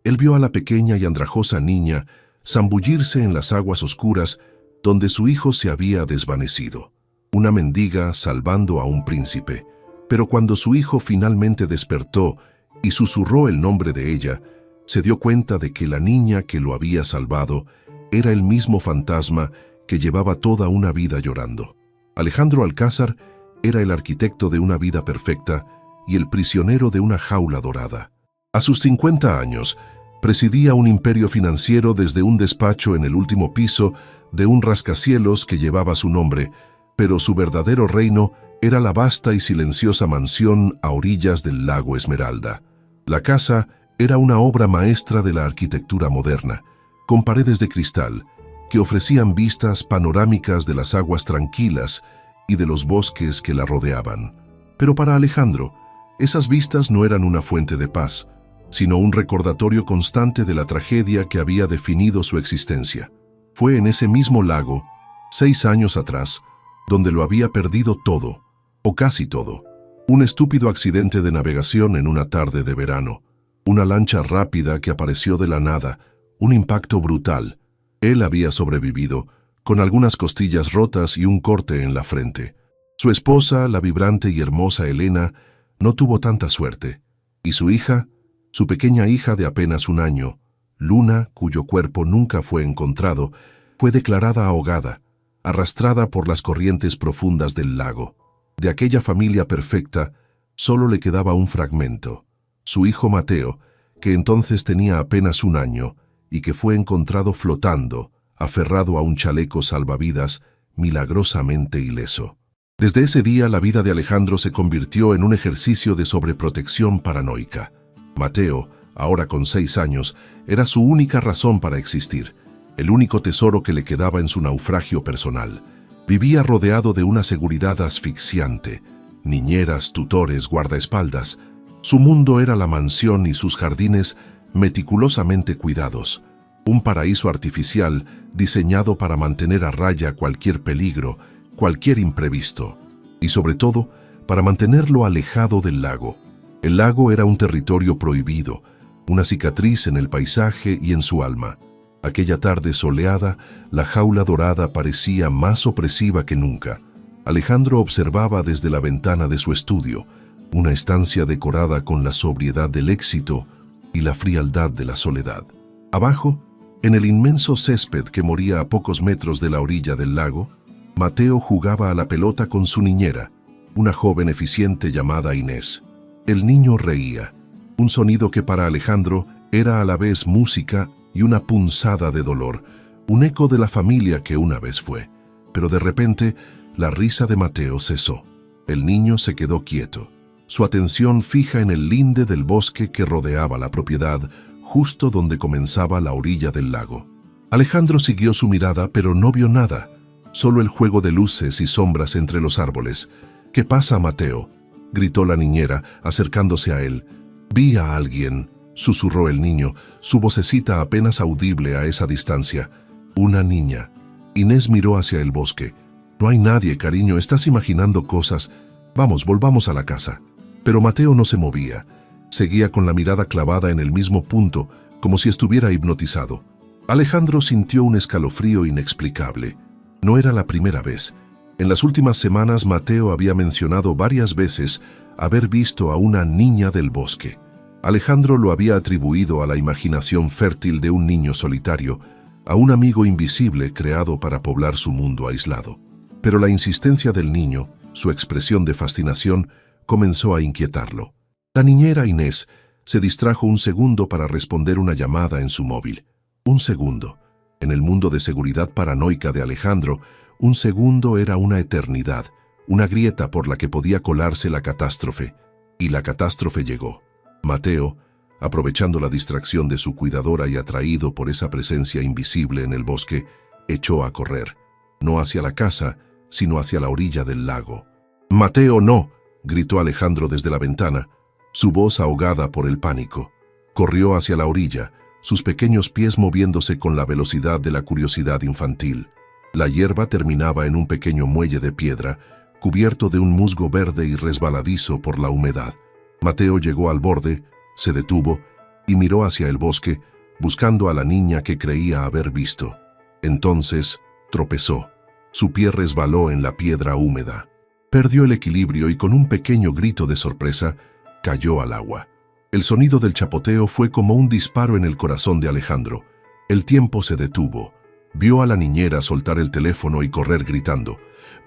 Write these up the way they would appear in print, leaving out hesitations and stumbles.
Él vio a la pequeña y andrajosa niña zambullirse en las aguas oscuras donde su hijo se había desvanecido. Una mendiga salvando a un príncipe. Pero cuando su hijo finalmente despertó y susurró el nombre de ella, se dio cuenta de que la niña que lo había salvado era el mismo fantasma que llevaba toda una vida llorando. Alejandro Alcázar era el arquitecto de una vida perfecta y el prisionero de una jaula dorada. A sus 50 años, presidía un imperio financiero desde un despacho en el último piso de un rascacielos que llevaba su nombre, pero su verdadero reino era la vasta y silenciosa mansión a orillas del lago Esmeralda. La casa era una obra maestra de la arquitectura moderna, con paredes de cristal que ofrecían vistas panorámicas de las aguas tranquilas y de los bosques que la rodeaban. Pero para Alejandro, esas vistas no eran una fuente de paz, sino un recordatorio constante de la tragedia que había definido su existencia. Fue en ese mismo lago, 6 años atrás, donde lo había perdido todo, o casi todo. Un estúpido accidente de navegación en una tarde de verano, una lancha rápida que apareció de la nada, un impacto brutal. Él había sobrevivido, con algunas costillas rotas y un corte en la frente. Su esposa, la vibrante y hermosa Elena, no tuvo tanta suerte. Y su hija, su pequeña hija de apenas 1 año, Luna, cuyo cuerpo nunca fue encontrado, fue declarada ahogada, arrastrada por las corrientes profundas del lago. De aquella familia perfecta, solo le quedaba un fragmento, su hijo Mateo, que entonces tenía apenas 1 año y que fue encontrado flotando, aferrado a un chaleco salvavidas, milagrosamente ileso. Desde ese día la vida de Alejandro se convirtió en un ejercicio de sobreprotección paranoica. Mateo, ahora con 6 años, era su única razón para existir, el único tesoro que le quedaba en su naufragio personal. Vivía rodeado de una seguridad asfixiante, niñeras, tutores, guardaespaldas. Su mundo era la mansión y sus jardines meticulosamente cuidados, un paraíso artificial diseñado para mantener a raya cualquier peligro, cualquier imprevisto, y sobre todo, para mantenerlo alejado del lago. El lago era un territorio prohibido, una cicatriz en el paisaje y en su alma. Aquella tarde soleada, la jaula dorada parecía más opresiva que nunca. Alejandro observaba desde la ventana de su estudio, una estancia decorada con la sobriedad del éxito y la frialdad de la soledad. Abajo, en el inmenso césped que moría a pocos metros de la orilla del lago, Mateo jugaba a la pelota con su niñera, una joven eficiente llamada Inés. El niño reía, un sonido que para Alejandro era a la vez música y una punzada de dolor, un eco de la familia que una vez fue. Pero de repente, la risa de Mateo cesó. El niño se quedó quieto, su atención fija en el linde del bosque que rodeaba la propiedad, justo donde comenzaba la orilla del lago. Alejandro siguió su mirada, pero no vio nada, solo el juego de luces y sombras entre los árboles. «¿Qué pasa, Mateo?», gritó la niñera, acercándose a él. «Vi a alguien», susurró el niño, su vocecita apenas audible a esa distancia. «Una niña». Inés miró hacia el bosque. «No hay nadie, cariño, estás imaginando cosas. Vamos, volvamos a la casa». Pero Mateo no se movía. Seguía con la mirada clavada en el mismo punto, como si estuviera hipnotizado. Alejandro sintió un escalofrío inexplicable. No era la primera vez. En las últimas semanas Mateo había mencionado varias veces haber visto a una niña del bosque. Alejandro lo había atribuido a la imaginación fértil de un niño solitario, a un amigo invisible creado para poblar su mundo aislado. Pero la insistencia del niño, su expresión de fascinación, comenzó a inquietarlo. La niñera Inés se distrajo un segundo para responder una llamada en su móvil. Un segundo. En el mundo de seguridad paranoica de Alejandro, un segundo era una eternidad, una grieta por la que podía colarse la catástrofe. Y la catástrofe llegó. Mateo, aprovechando la distracción de su cuidadora y atraído por esa presencia invisible en el bosque, echó a correr, no hacia la casa, sino hacia la orilla del lago. «¡Mateo, no!», gritó Alejandro desde la ventana, su voz ahogada por el pánico. Corrió hacia la orilla, sus pequeños pies moviéndose con la velocidad de la curiosidad infantil. La hierba terminaba en un pequeño muelle de piedra, cubierto de un musgo verde y resbaladizo por la humedad. Mateo llegó al borde, se detuvo y miró hacia el bosque, buscando a la niña que creía haber visto. Entonces tropezó. Su pie resbaló en la piedra húmeda. Perdió el equilibrio y con un pequeño grito de sorpresa, cayó al agua. El sonido del chapoteo fue como un disparo en el corazón de Alejandro. El tiempo se detuvo. Vio a la niñera soltar el teléfono y correr gritando.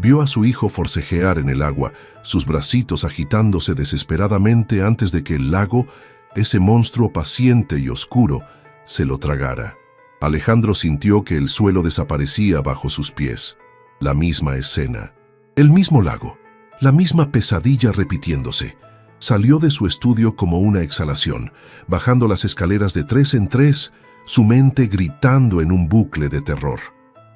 Vio a su hijo forcejear en el agua, sus bracitos agitándose desesperadamente antes de que el lago, ese monstruo paciente y oscuro, se lo tragara. Alejandro sintió que el suelo desaparecía bajo sus pies. La misma escena. El mismo lago. La misma pesadilla repitiéndose. Salió de su estudio como una exhalación, bajando las escaleras de 3 en 3, su mente gritando en un bucle de terror.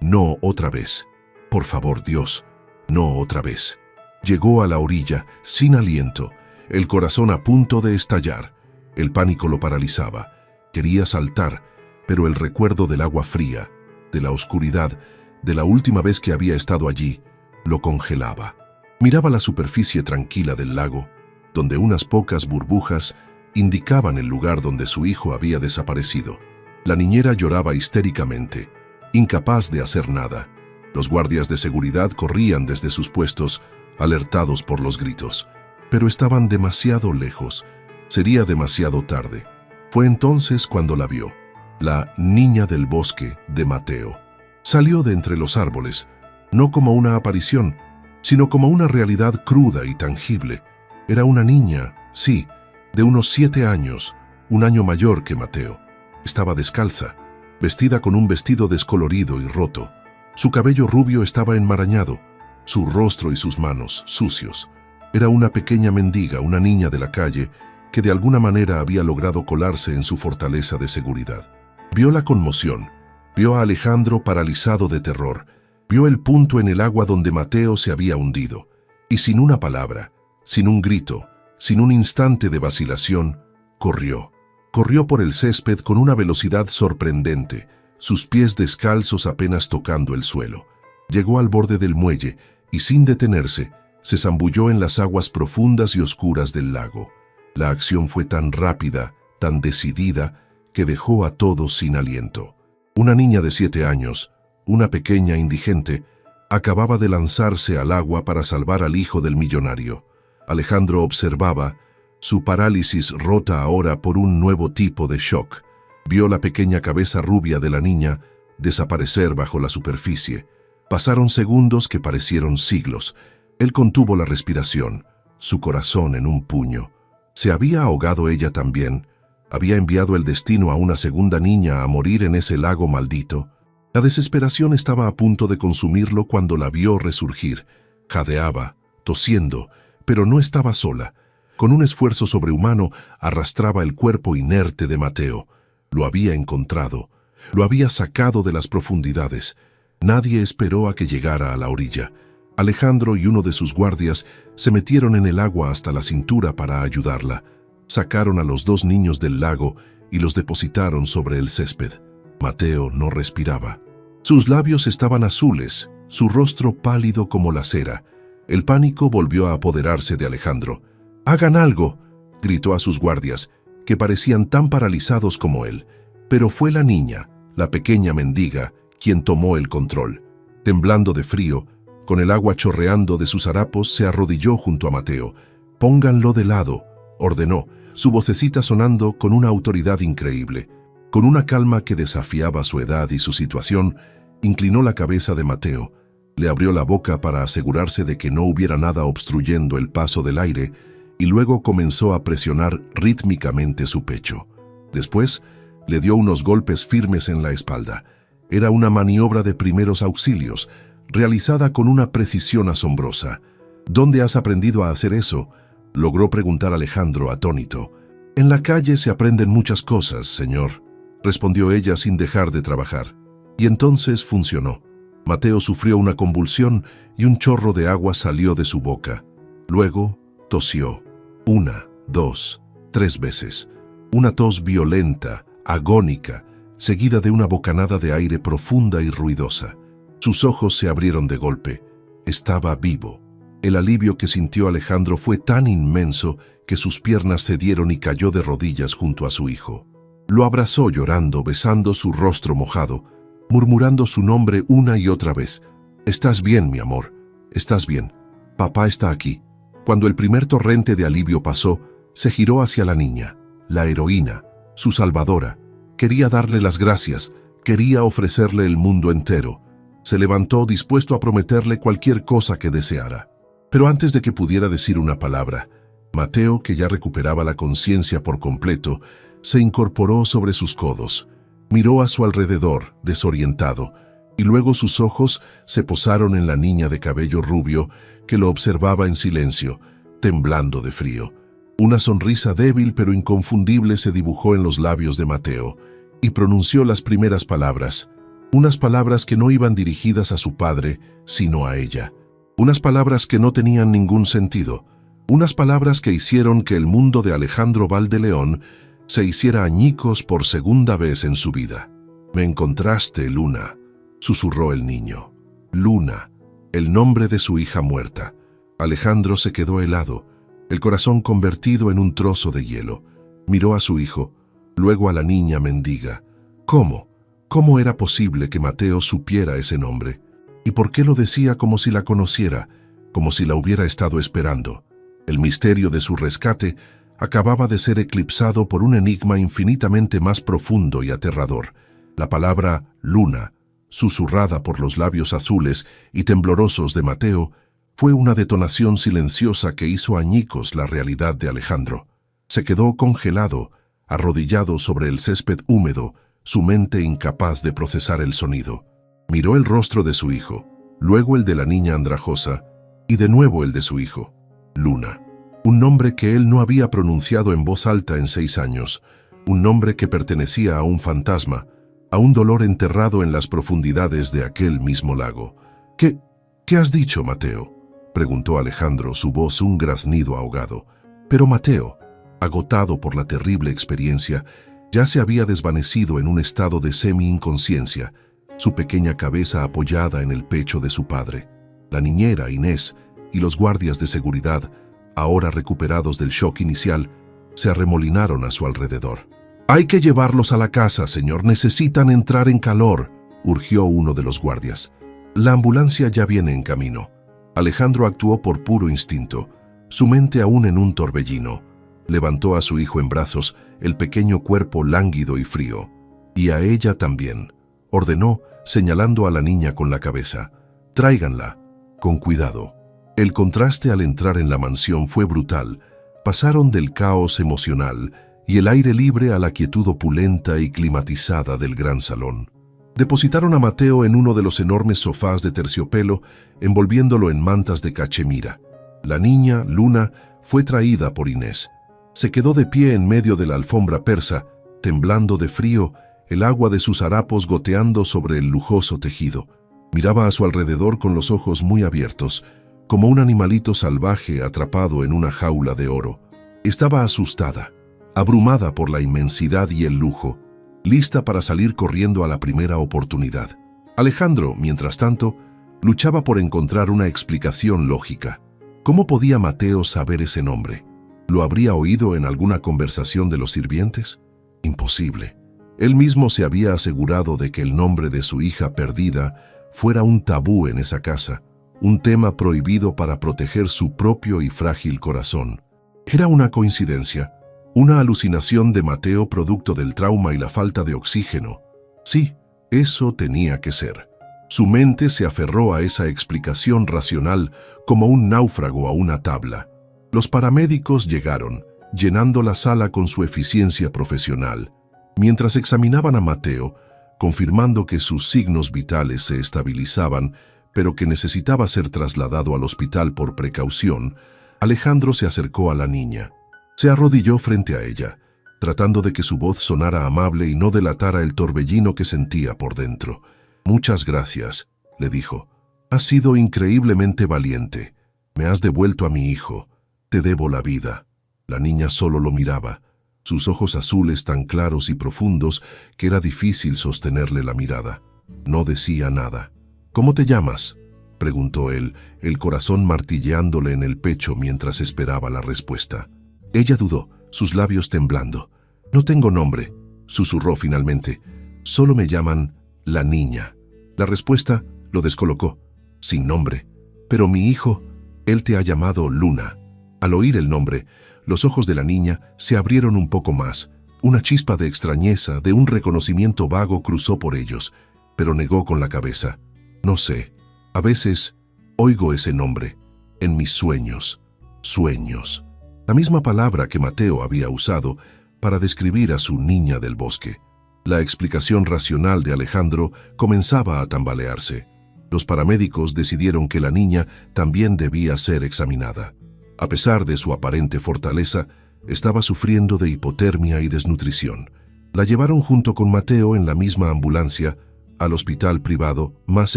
No otra vez. Por favor, Dios, no otra vez. Llegó a la orilla, sin aliento, el corazón a punto de estallar. El pánico lo paralizaba. Quería saltar, pero el recuerdo del agua fría, de la oscuridad, de la última vez que había estado allí, lo congelaba. Miraba la superficie tranquila del lago, donde unas pocas burbujas indicaban el lugar donde su hijo había desaparecido. La niñera lloraba histéricamente, incapaz de hacer nada. Los guardias de seguridad corrían desde sus puestos, alertados por los gritos, pero estaban demasiado lejos. Sería demasiado tarde. Fue entonces cuando la vio, la niña del bosque de Mateo. Salió de entre los árboles, no como una aparición, sino como una realidad cruda y tangible. Era una niña, sí, de unos 7 años, un año mayor que Mateo. Estaba descalza, vestida con un vestido descolorido y roto. Su cabello rubio estaba enmarañado, su rostro y sus manos sucios. Era una pequeña mendiga, una niña de la calle, que de alguna manera había logrado colarse en su fortaleza de seguridad. Vio la conmoción, vio a Alejandro paralizado de terror, vio el punto en el agua donde Mateo se había hundido, y sin una palabra, sin un grito, sin un instante de vacilación, corrió. Corrió por el césped con una velocidad sorprendente, sus pies descalzos apenas tocando el suelo. Llegó al borde del muelle y sin detenerse, se zambulló en las aguas profundas y oscuras del lago. La acción fue tan rápida, tan decidida, que dejó a todos sin aliento. Una niña de 7 años, una pequeña indigente, acababa de lanzarse al agua para salvar al hijo del millonario. Alejandro observaba, su parálisis rota ahora por un nuevo tipo de shock. Vio la pequeña cabeza rubia de la niña desaparecer bajo la superficie. Pasaron segundos que parecieron siglos. Él contuvo la respiración, su corazón en un puño. ¿Se había ahogado ella también? ¿Había enviado el destino a una segunda niña a morir en ese lago maldito? La desesperación estaba a punto de consumirlo cuando la vio resurgir. Jadeaba, tosiendo, pero no estaba sola. Con un esfuerzo sobrehumano arrastraba el cuerpo inerte de Mateo. Lo había encontrado, lo había sacado de las profundidades. Nadie esperó a que llegara a la orilla. Alejandro y uno de sus guardias se metieron en el agua hasta la cintura para ayudarla. Sacaron a los 2 niños del lago y los depositaron sobre el césped. Mateo no respiraba. Sus labios estaban azules, su rostro pálido como la cera. El pánico volvió a apoderarse de Alejandro. «¡Hagan algo!», gritó a sus guardias, que parecían tan paralizados como él. Pero fue la niña, la pequeña mendiga, quien tomó el control. Temblando de frío, con el agua chorreando de sus harapos, se arrodilló junto a Mateo. «Pónganlo de lado», ordenó, su vocecita sonando con una autoridad increíble. Con una calma que desafiaba su edad y su situación, inclinó la cabeza de Mateo, le abrió la boca para asegurarse de que no hubiera nada obstruyendo el paso del aire, y luego comenzó a presionar rítmicamente su pecho. Después, le dio unos golpes firmes en la espalda. Era una maniobra de primeros auxilios, realizada con una precisión asombrosa. «¿Dónde has aprendido a hacer eso?», logró preguntar Alejandro atónito. «En la calle se aprenden muchas cosas, señor», respondió ella sin dejar de trabajar. Y entonces funcionó. Mateo sufrió una convulsión y un chorro de agua salió de su boca. Luego tosió. 1, 2, 3 veces. Una tos violenta, agónica, seguida de una bocanada de aire profunda y ruidosa. Sus ojos se abrieron de golpe. Estaba vivo. El alivio que sintió Alejandro fue tan inmenso que sus piernas cedieron y cayó de rodillas junto a su hijo. Lo abrazó llorando, besando su rostro mojado, murmurando su nombre una y otra vez. «Estás bien, mi amor, estás bien. Papá está aquí». Cuando el primer torrente de alivio pasó, se giró hacia la niña, la heroína, su salvadora. Quería darle las gracias, quería ofrecerle el mundo entero. Se levantó dispuesto a prometerle cualquier cosa que deseara. Pero antes de que pudiera decir una palabra, Mateo, que ya recuperaba la conciencia por completo, se incorporó sobre sus codos, miró a su alrededor, desorientado, y luego sus ojos se posaron en la niña de cabello rubio que lo observaba en silencio, temblando de frío. Una sonrisa débil pero inconfundible se dibujó en los labios de Mateo y pronunció las primeras palabras, unas palabras que no iban dirigidas a su padre, sino a ella. Unas palabras que no tenían ningún sentido, unas palabras que hicieron que el mundo de Alejandro Valdeleón se hiciera añicos por segunda vez en su vida. «Me encontraste, Luna», susurró el niño. Luna, el nombre de su hija muerta. Alejandro se quedó helado, el corazón convertido en un trozo de hielo. Miró a su hijo, luego a la niña mendiga. ¿Cómo? ¿Cómo era posible que Mateo supiera ese nombre? ¿Y por qué lo decía como si la conociera, como si la hubiera estado esperando? El misterio de su rescate acababa de ser eclipsado por un enigma infinitamente más profundo y aterrador. La palabra Luna, susurrada por los labios azules y temblorosos de Mateo, fue una detonación silenciosa que hizo añicos la realidad de Alejandro. Se quedó congelado, arrodillado sobre el césped húmedo, su mente incapaz de procesar el sonido. Miró el rostro de su hijo, luego el de la niña andrajosa, y de nuevo el de su hijo. Luna, un nombre que él no había pronunciado en voz alta en 6 años, un nombre que pertenecía a un fantasma, a un dolor enterrado en las profundidades de aquel mismo lago. ¿Qué has dicho, Mateo?», preguntó Alejandro, su voz un graznido ahogado. Pero Mateo, agotado por la terrible experiencia, ya se había desvanecido en un estado de semi-inconsciencia, su pequeña cabeza apoyada en el pecho de su padre. La niñera, Inés, y los guardias de seguridad, ahora recuperados del shock inicial, se arremolinaron a su alrededor. «Hay que llevarlos a la casa, señor, necesitan entrar en calor», urgió uno de los guardias. «La ambulancia ya viene en camino». Alejandro actuó por puro instinto, su mente aún en un torbellino. Levantó a su hijo en brazos, el pequeño cuerpo lánguido y frío. «Y a ella también», ordenó, señalando a la niña con la cabeza. «Tráiganla, con cuidado». El contraste al entrar en la mansión fue brutal. Pasaron del caos emocional y el aire libre a la quietud opulenta y climatizada del gran salón. Depositaron a Mateo en uno de los enormes sofás de terciopelo, envolviéndolo en mantas de cachemira. La niña, Luna, fue traída por Inés. Se quedó de pie en medio de la alfombra persa, temblando de frío, el agua de sus harapos goteando sobre el lujoso tejido. Miraba a su alrededor con los ojos muy abiertos, como un animalito salvaje atrapado en una jaula de oro. Estaba asustada, abrumada por la inmensidad y el lujo, lista para salir corriendo a la primera oportunidad. Alejandro, mientras tanto, luchaba por encontrar una explicación lógica. ¿Cómo podía Mateo saber ese nombre? ¿Lo habría oído en alguna conversación de los sirvientes? Imposible. Él mismo se había asegurado de que el nombre de su hija perdida fuera un tabú en esa casa, un tema prohibido para proteger su propio y frágil corazón. Era una coincidencia, una alucinación de Mateo producto del trauma y la falta de oxígeno. Sí, eso tenía que ser. Su mente se aferró a esa explicación racional como un náufrago a una tabla. Los paramédicos llegaron, llenando la sala con su eficiencia profesional. Mientras examinaban a Mateo, confirmando que sus signos vitales se estabilizaban, pero que necesitaba ser trasladado al hospital por precaución, Alejandro se acercó a la niña. Se arrodilló frente a ella, tratando de que su voz sonara amable y no delatara el torbellino que sentía por dentro. «Muchas gracias», le dijo. «Has sido increíblemente valiente. Me has devuelto a mi hijo. Te debo la vida». La niña solo lo miraba, sus ojos azules tan claros y profundos que era difícil sostenerle la mirada. No decía nada. «¿Cómo te llamas?», preguntó él, el corazón martilleándole en el pecho mientras esperaba la respuesta. Ella dudó, sus labios temblando. «No tengo nombre. susurró finalmente. Solo me llaman la niña. La respuesta lo descolocó. Sin nombre. Pero mi hijo, él te ha llamado Luna. Al oír el nombre, los ojos de la niña se abrieron un poco más. Una chispa de extrañeza, de un reconocimiento vago cruzó por ellos, pero negó con la cabeza. No sé. A veces oigo ese nombre. En mis sueños. Sueños. La misma palabra que Mateo había usado para describir a su niña del bosque. La explicación racional de Alejandro comenzaba a tambalearse. Los paramédicos decidieron que la niña también debía ser examinada. A pesar de su aparente fortaleza, estaba sufriendo de hipotermia y desnutrición. La llevaron junto con Mateo en la misma ambulancia al hospital privado más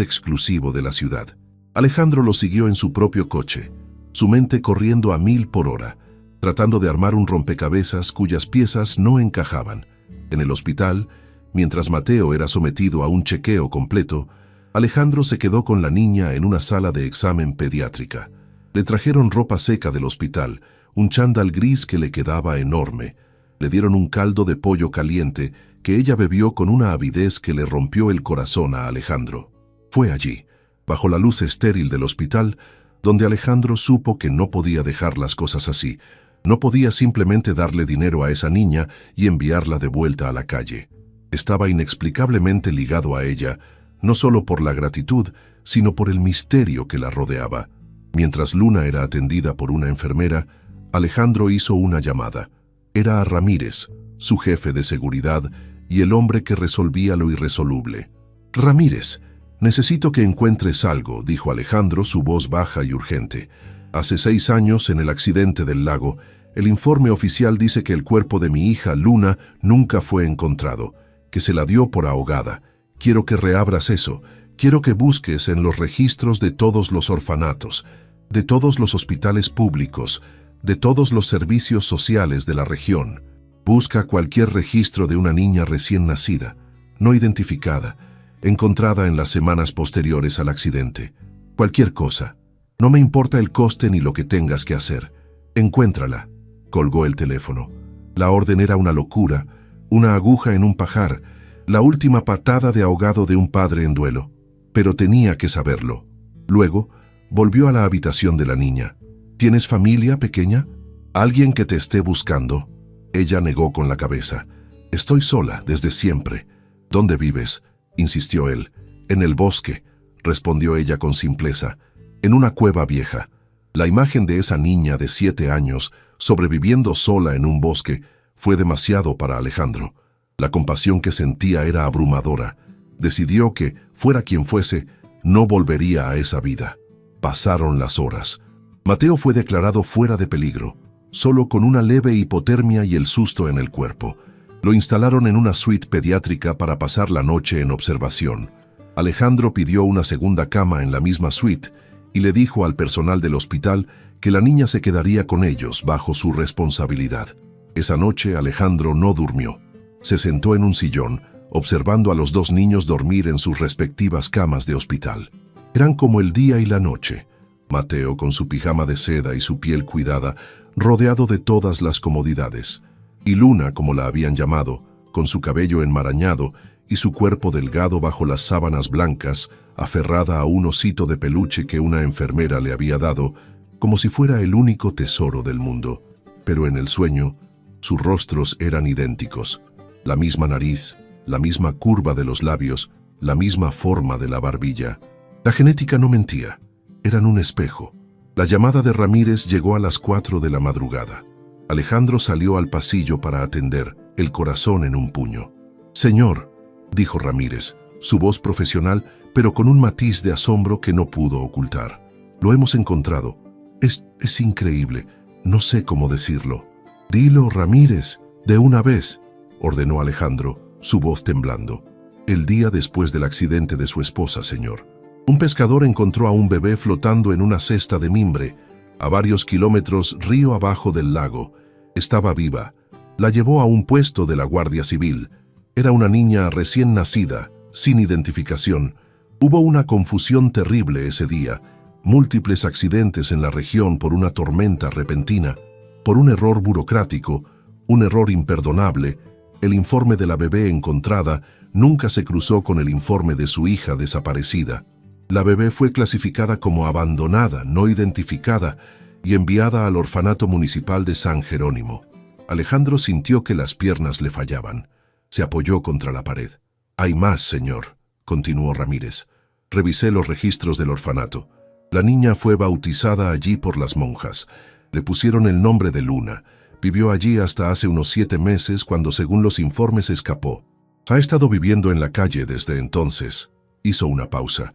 exclusivo de la ciudad. Alejandro lo siguió en su propio coche, su mente corriendo a 1000 por hora, tratando de armar un rompecabezas cuyas piezas no encajaban. En el hospital, mientras Mateo era sometido a un chequeo completo, Alejandro se quedó con la niña en una sala de examen pediátrica. Le trajeron ropa seca del hospital, un chándal gris que le quedaba enorme. Le dieron un caldo de pollo caliente que ella bebió con una avidez que le rompió el corazón a Alejandro. Fue allí, bajo la luz estéril del hospital, donde Alejandro supo que no podía dejar las cosas así. No podía simplemente darle dinero a esa niña y enviarla de vuelta a la calle. Estaba inexplicablemente ligado a ella, no solo por la gratitud, sino por el misterio que la rodeaba. Mientras Luna era atendida por una enfermera, Alejandro hizo una llamada. Era a Ramírez, su jefe de seguridad y el hombre que resolvía lo irresoluble. «Ramírez, necesito que encuentres algo», dijo Alejandro, su voz baja y urgente. «Hace 6 años, en el accidente del lago, el informe oficial dice que el cuerpo de mi hija, Luna, nunca fue encontrado, que se la dio por ahogada. Quiero que reabras eso. Quiero que busques en los registros de todos los orfanatos, de todos los hospitales públicos, de todos los servicios sociales de la región. Busca cualquier registro de una niña recién nacida, no identificada, encontrada en las semanas posteriores al accidente. Cualquier cosa. No me importa el coste ni lo que tengas que hacer. Encuéntrala». Colgó el teléfono. La orden era una locura, una aguja en un pajar, la última patada de ahogado de un padre en duelo. Pero tenía que saberlo. Luego, volvió a la habitación de la niña. «¿Tienes familia, pequeña? ¿Alguien que te esté buscando?» Ella negó con la cabeza. «Estoy sola, desde siempre». «¿Dónde vives?», insistió él. «En el bosque», respondió ella con simpleza. «En una cueva vieja». La imagen de esa niña de 7 años, sobreviviendo sola en un bosque, fue demasiado para Alejandro. La compasión que sentía era abrumadora. Decidió que, fuera quien fuese, no volvería a esa vida. Pasaron las horas. Mateo fue declarado fuera de peligro, solo con una leve hipotermia y el susto en el cuerpo. Lo instalaron en una suite pediátrica para pasar la noche en observación. Alejandro pidió una segunda cama en la misma suite y le dijo al personal del hospital que la niña se quedaría con ellos bajo su responsabilidad. Esa noche Alejandro no durmió. Se sentó en un sillón, observando a los 2 niños dormir en sus respectivas camas de hospital. Eran como el día y la noche. Mateo, con su pijama de seda y su piel cuidada, rodeado de todas las comodidades. Y Luna, como la habían llamado, con su cabello enmarañado y su cuerpo delgado bajo las sábanas blancas, aferrada a un osito de peluche que una enfermera le había dado, como si fuera el único tesoro del mundo. Pero en el sueño, sus rostros eran idénticos. La misma nariz, la misma curva de los labios, la misma forma de la barbilla. La genética no mentía. Eran un espejo. La llamada de Ramírez llegó a las 4 de la madrugada. Alejandro salió al pasillo para atender, el corazón en un puño. «Señor», dijo Ramírez, su voz profesional, pero con un matiz de asombro que no pudo ocultar. «Lo hemos encontrado. Es increíble. No sé cómo decirlo». «Dilo, Ramírez, de una vez», ordenó Alejandro, su voz temblando. «El día después del accidente de su esposa, señor. Un pescador encontró a un bebé flotando en una cesta de mimbre, a varios kilómetros río abajo del lago. Estaba viva. La llevó a un puesto de la Guardia Civil. Era una niña recién nacida, sin identificación. Hubo una confusión terrible ese día, múltiples accidentes en la región por una tormenta repentina, por un error burocrático, un error imperdonable, El informe de la bebé encontrada nunca se cruzó con el informe de su hija desaparecida. La bebé fue clasificada como abandonada, no identificada, y enviada al orfanato municipal de San Jerónimo. Alejandro sintió que las piernas le fallaban. Se apoyó contra la pared. «Hay más, señor», continuó Ramírez. «Revisé los registros del orfanato. La niña fue bautizada allí por las monjas. Le pusieron el nombre de Luna. Vivió allí hasta hace unos 7 meses, cuando según los informes escapó. Ha estado viviendo en la calle desde entonces». Hizo una pausa.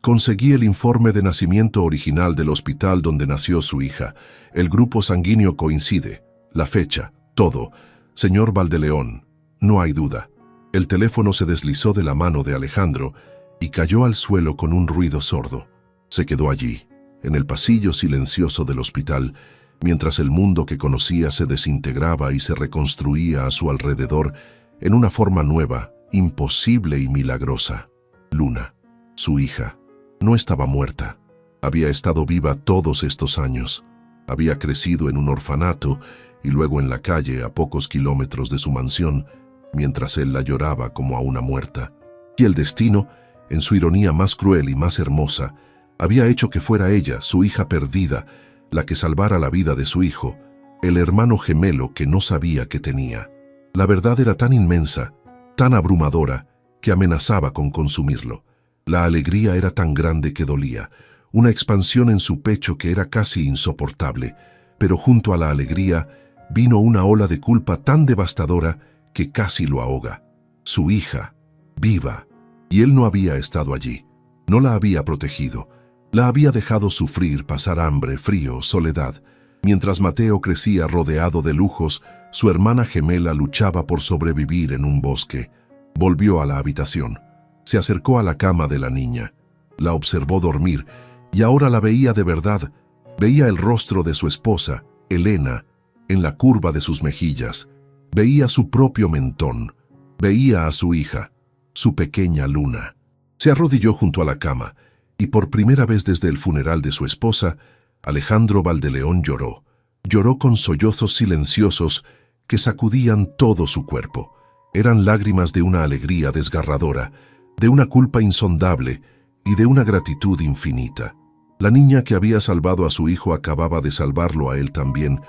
«Conseguí el informe de nacimiento original del hospital donde nació su hija. El grupo sanguíneo coincide. La fecha, todo. Señor Valdeleón, no hay duda». El teléfono se deslizó de la mano de Alejandro y cayó al suelo con un ruido sordo. Se quedó allí, en el pasillo silencioso del hospital, mientras el mundo que conocía se desintegraba y se reconstruía a su alrededor en una forma nueva, imposible y milagrosa. Luna, su hija, no estaba muerta. Había estado viva todos estos años. Había crecido en un orfanato y luego en la calle a pocos kilómetros de su mansión, mientras él la lloraba como a una muerta. Y el destino, en su ironía más cruel y más hermosa, había hecho que fuera ella, su hija perdida, la que salvara la vida de su hijo, el hermano gemelo que no sabía que tenía. La verdad era tan inmensa, tan abrumadora, que amenazaba con consumirlo. La alegría era tan grande que dolía, una expansión en su pecho que era casi insoportable, pero junto a la alegría vino una ola de culpa tan devastadora que casi lo ahoga. Su hija, viva, y él no había estado allí, no la había protegido, la había dejado sufrir, pasar hambre, frío, soledad. Mientras Mateo crecía rodeado de lujos, su hermana gemela luchaba por sobrevivir en un bosque. Volvió a la habitación, se acercó a la cama de la niña, la observó dormir, y ahora la veía de verdad. Veía el rostro de su esposa, Elena, en la curva de sus mejillas. Veía su propio mentón, veía a su hija, su pequeña Luna. Se arrodilló junto a la cama, y por primera vez desde el funeral de su esposa, Alejandro Valdeleón lloró. Lloró con sollozos silenciosos que sacudían todo su cuerpo. Eran lágrimas de una alegría desgarradora, de una culpa insondable y de una gratitud infinita. La niña que había salvado a su hijo acababa de salvarlo a él también,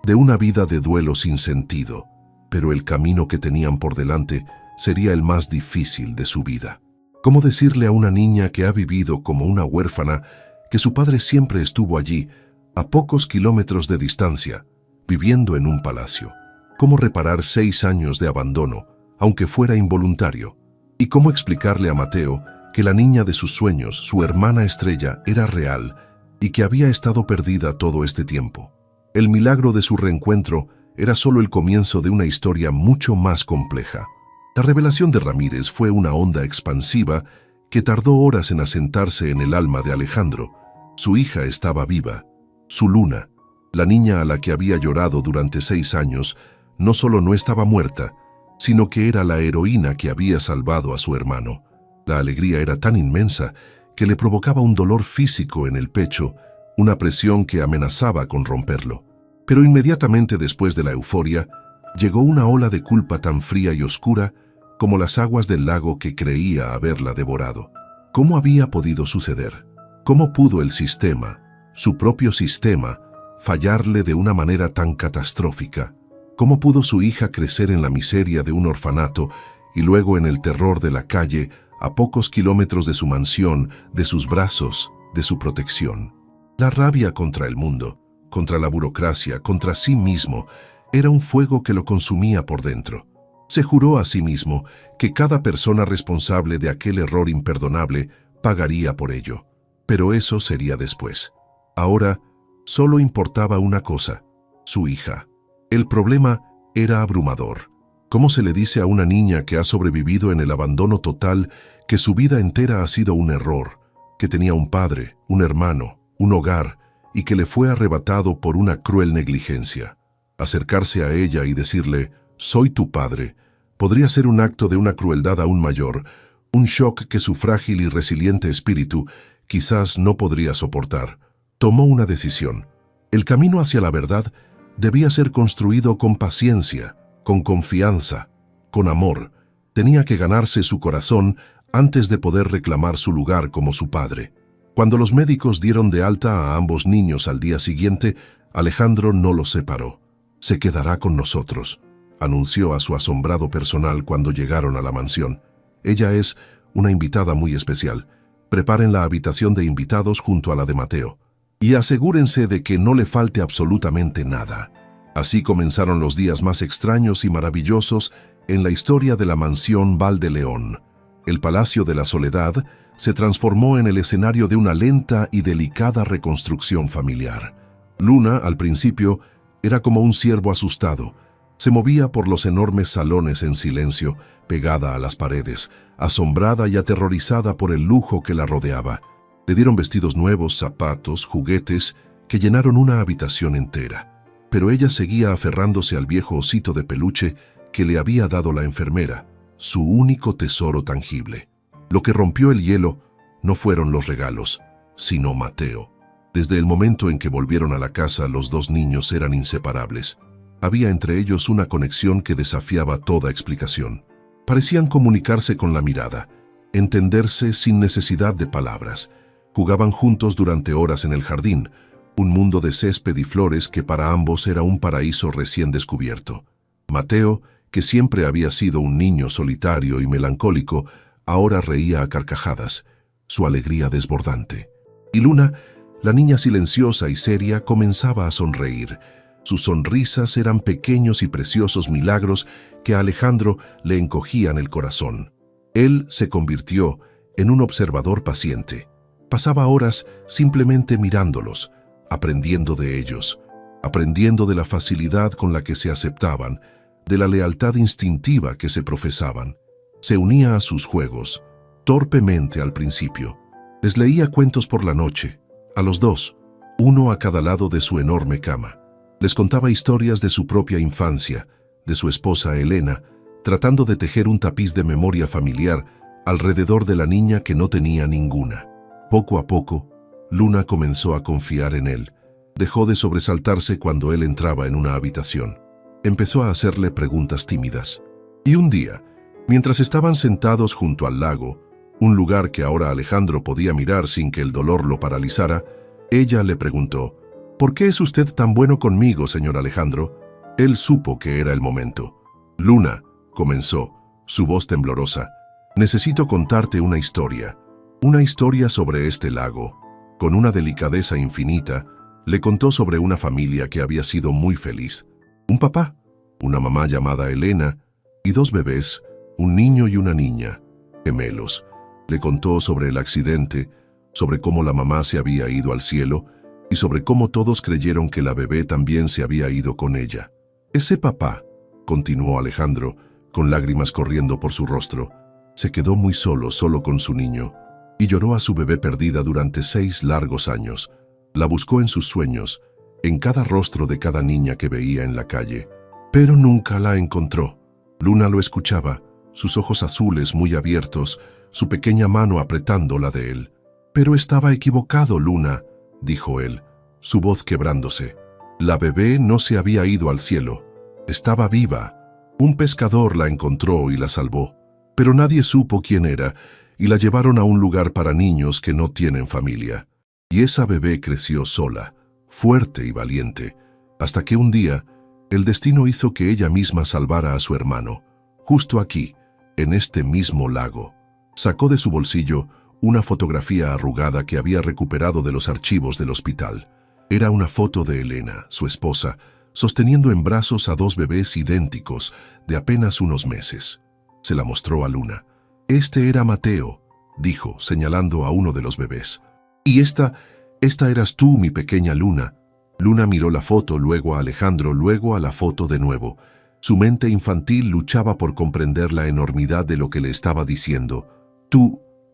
de una vida de duelo sin sentido. Pero el camino que tenían por delante sería el más difícil de su vida. ¿Cómo decirle a una niña que ha vivido como una huérfana que su padre siempre estuvo allí, a pocos kilómetros de distancia, viviendo en un palacio? ¿Cómo reparar 6 años de abandono, aunque fuera involuntario? ¿Y cómo explicarle a Mateo que la niña de sus sueños, su hermana estrella, era real y que había estado perdida todo este tiempo? El milagro de su reencuentro era solo el comienzo de una historia mucho más compleja. La revelación de Ramírez fue una onda expansiva que tardó horas en asentarse en el alma de Alejandro. Su hija estaba viva. Su Luna, la niña a la que había llorado durante 6 años, no solo no estaba muerta, sino que era la heroína que había salvado a su hermano. La alegría era tan inmensa que le provocaba un dolor físico en el pecho, una presión que amenazaba con romperlo. Pero inmediatamente después de la euforia, llegó una ola de culpa tan fría y oscura como las aguas del lago que creía haberla devorado. ¿Cómo había podido suceder? ¿Cómo pudo el sistema, su propio sistema, fallarle de una manera tan catastrófica? ¿Cómo pudo su hija crecer en la miseria de un orfanato y luego en el terror de la calle, a pocos kilómetros de su mansión, de sus brazos, de su protección? La rabia contra el mundo, contra la burocracia, contra sí mismo, era un fuego que lo consumía por dentro. Se juró a sí mismo que cada persona responsable de aquel error imperdonable pagaría por ello. Pero eso sería después. Ahora solo importaba una cosa: su hija. El problema era abrumador. ¿Cómo se le dice a una niña que ha sobrevivido en el abandono total que su vida entera ha sido un error, que tenía un padre, un hermano, un hogar, y que le fue arrebatado por una cruel negligencia? Acercarse a ella y decirle, «Soy tu padre», podría ser un acto de una crueldad aún mayor, un shock que su frágil y resiliente espíritu quizás no podría soportar. Tomó una decisión. El camino hacia la verdad debía ser construido con paciencia, con confianza, con amor. Tenía que ganarse su corazón antes de poder reclamar su lugar como su padre. Cuando los médicos dieron de alta a ambos niños al día siguiente, Alejandro no los separó. «Se quedará con nosotros», anunció a su asombrado personal cuando llegaron a la mansión. «Ella es una invitada muy especial. Preparen la habitación de invitados junto a la de Mateo. Y asegúrense de que no le falte absolutamente nada». Así comenzaron los días más extraños y maravillosos en la historia de la mansión Val de León. El Palacio de la Soledad se transformó en el escenario de una lenta y delicada reconstrucción familiar. Luna, al principio, era como un ciervo asustado. Se movía por los enormes salones en silencio, pegada a las paredes, asombrada y aterrorizada por el lujo que la rodeaba. Le dieron vestidos nuevos, zapatos, juguetes, que llenaron una habitación entera. Pero ella seguía aferrándose al viejo osito de peluche que le había dado la enfermera, su único tesoro tangible. Lo que rompió el hielo no fueron los regalos, sino Mateo. Desde el momento en que volvieron a la casa, los dos niños eran inseparables. Había entre ellos una conexión que desafiaba toda explicación. Parecían comunicarse con la mirada, entenderse sin necesidad de palabras. Jugaban juntos durante horas en el jardín, un mundo de césped y flores que para ambos era un paraíso recién descubierto. Mateo, que siempre había sido un niño solitario y melancólico, ahora reía a carcajadas, su alegría desbordante. Y Luna, la niña silenciosa y seria, comenzaba a sonreír. Sus sonrisas eran pequeños y preciosos milagros que a Alejandro le encogían el corazón. Él se convirtió en un observador paciente. Pasaba horas simplemente mirándolos, aprendiendo de ellos, aprendiendo de la facilidad con la que se aceptaban, de la lealtad instintiva que se profesaban. Se unía a sus juegos, torpemente al principio. Les leía cuentos por la noche, a los dos, uno a cada lado de su enorme cama. Les contaba historias de su propia infancia, de su esposa Elena, tratando de tejer un tapiz de memoria familiar alrededor de la niña que no tenía ninguna. Poco a poco, Luna comenzó a confiar en él. Dejó de sobresaltarse cuando él entraba en una habitación. Empezó a hacerle preguntas tímidas. Y un día, mientras estaban sentados junto al lago, un lugar que ahora Alejandro podía mirar sin que el dolor lo paralizara, ella le preguntó: «¿Por qué es usted tan bueno conmigo, señor Alejandro?». Él supo que era el momento. «Luna», comenzó, su voz temblorosa, «necesito contarte una historia sobre este lago». Con una delicadeza infinita, le contó sobre una familia que había sido muy feliz. Un papá, una mamá llamada Elena y dos bebés, un niño y una niña, gemelos. Le contó sobre el accidente, sobre cómo la mamá se había ido al cielo y sobre cómo todos creyeron que la bebé también se había ido con ella. Ese papá, continuó Alejandro, con lágrimas corriendo por su rostro, se quedó muy solo con su niño, y lloró a su bebé perdida durante 6 largos años. La buscó en sus sueños, en cada rostro de cada niña que veía en la calle, pero nunca la encontró. Luna lo escuchaba, sus ojos azules muy abiertos, su pequeña mano apretando la de él. «Pero estaba equivocado, Luna», dijo él, su voz quebrándose. «La bebé no se había ido al cielo. Estaba viva. Un pescador la encontró y la salvó. Pero nadie supo quién era y la llevaron a un lugar para niños que no tienen familia. Y esa bebé creció sola, fuerte y valiente, hasta que un día el destino hizo que ella misma salvara a su hermano, justo aquí, en este mismo lago». Sacó de su bolsillo una fotografía arrugada que había recuperado de los archivos del hospital. Era una foto de Elena, su esposa, sosteniendo en brazos a 2 bebés idénticos, de apenas unos meses. Se la mostró a Luna. «Este era Mateo», dijo, señalando a uno de los bebés. «Y esta eras tú, mi pequeña Luna». Luna miró la foto, luego a Alejandro, luego a la foto de nuevo. Su mente infantil luchaba por comprender la enormidad de lo que le estaba diciendo.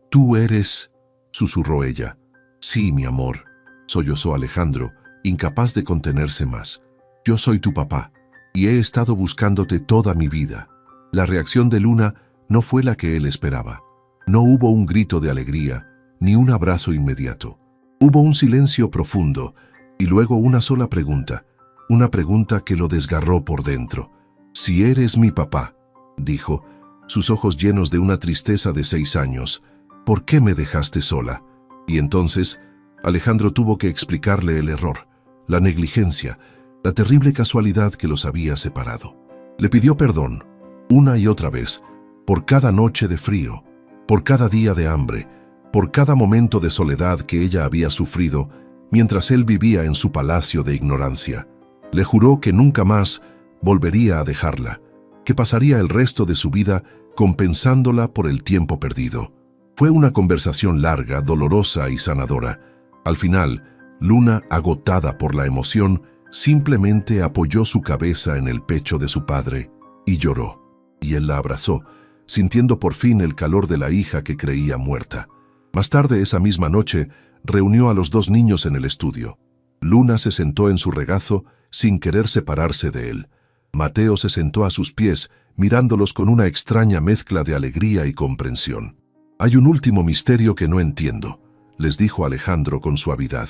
Tú eres», susurró ella. «Sí, mi amor», sollozó Alejandro, incapaz de contenerse más. «Yo soy tu papá, y he estado buscándote toda mi vida». La reacción de Luna no fue la que él esperaba. No hubo un grito de alegría, ni un abrazo inmediato. Hubo un silencio profundo, y luego una sola pregunta, una pregunta que lo desgarró por dentro. «Si eres mi papá», dijo, sus ojos llenos de una tristeza de 6 años. ¿Por qué me dejaste sola? Y entonces, Alejandro tuvo que explicarle el error, la negligencia, la terrible casualidad que los había separado. Le pidió perdón, una y otra vez, por cada noche de frío, por cada día de hambre, por cada momento de soledad que ella había sufrido mientras él vivía en su palacio de ignorancia. Le juró que nunca más volvería a dejarla, que pasaría el resto de su vida compensándola por el tiempo perdido. Fue una conversación larga, dolorosa y sanadora. Al final, Luna, agotada por la emoción, simplemente apoyó su cabeza en el pecho de su padre y lloró. Y él la abrazó, sintiendo por fin el calor de la hija que creía muerta. Más tarde esa misma noche, reunió a los 2 niños en el estudio. Luna se sentó en su regazo sin querer separarse de él. Mateo se sentó a sus pies, mirándolos con una extraña mezcla de alegría y comprensión. «Hay un último misterio que no entiendo», les dijo Alejandro con suavidad.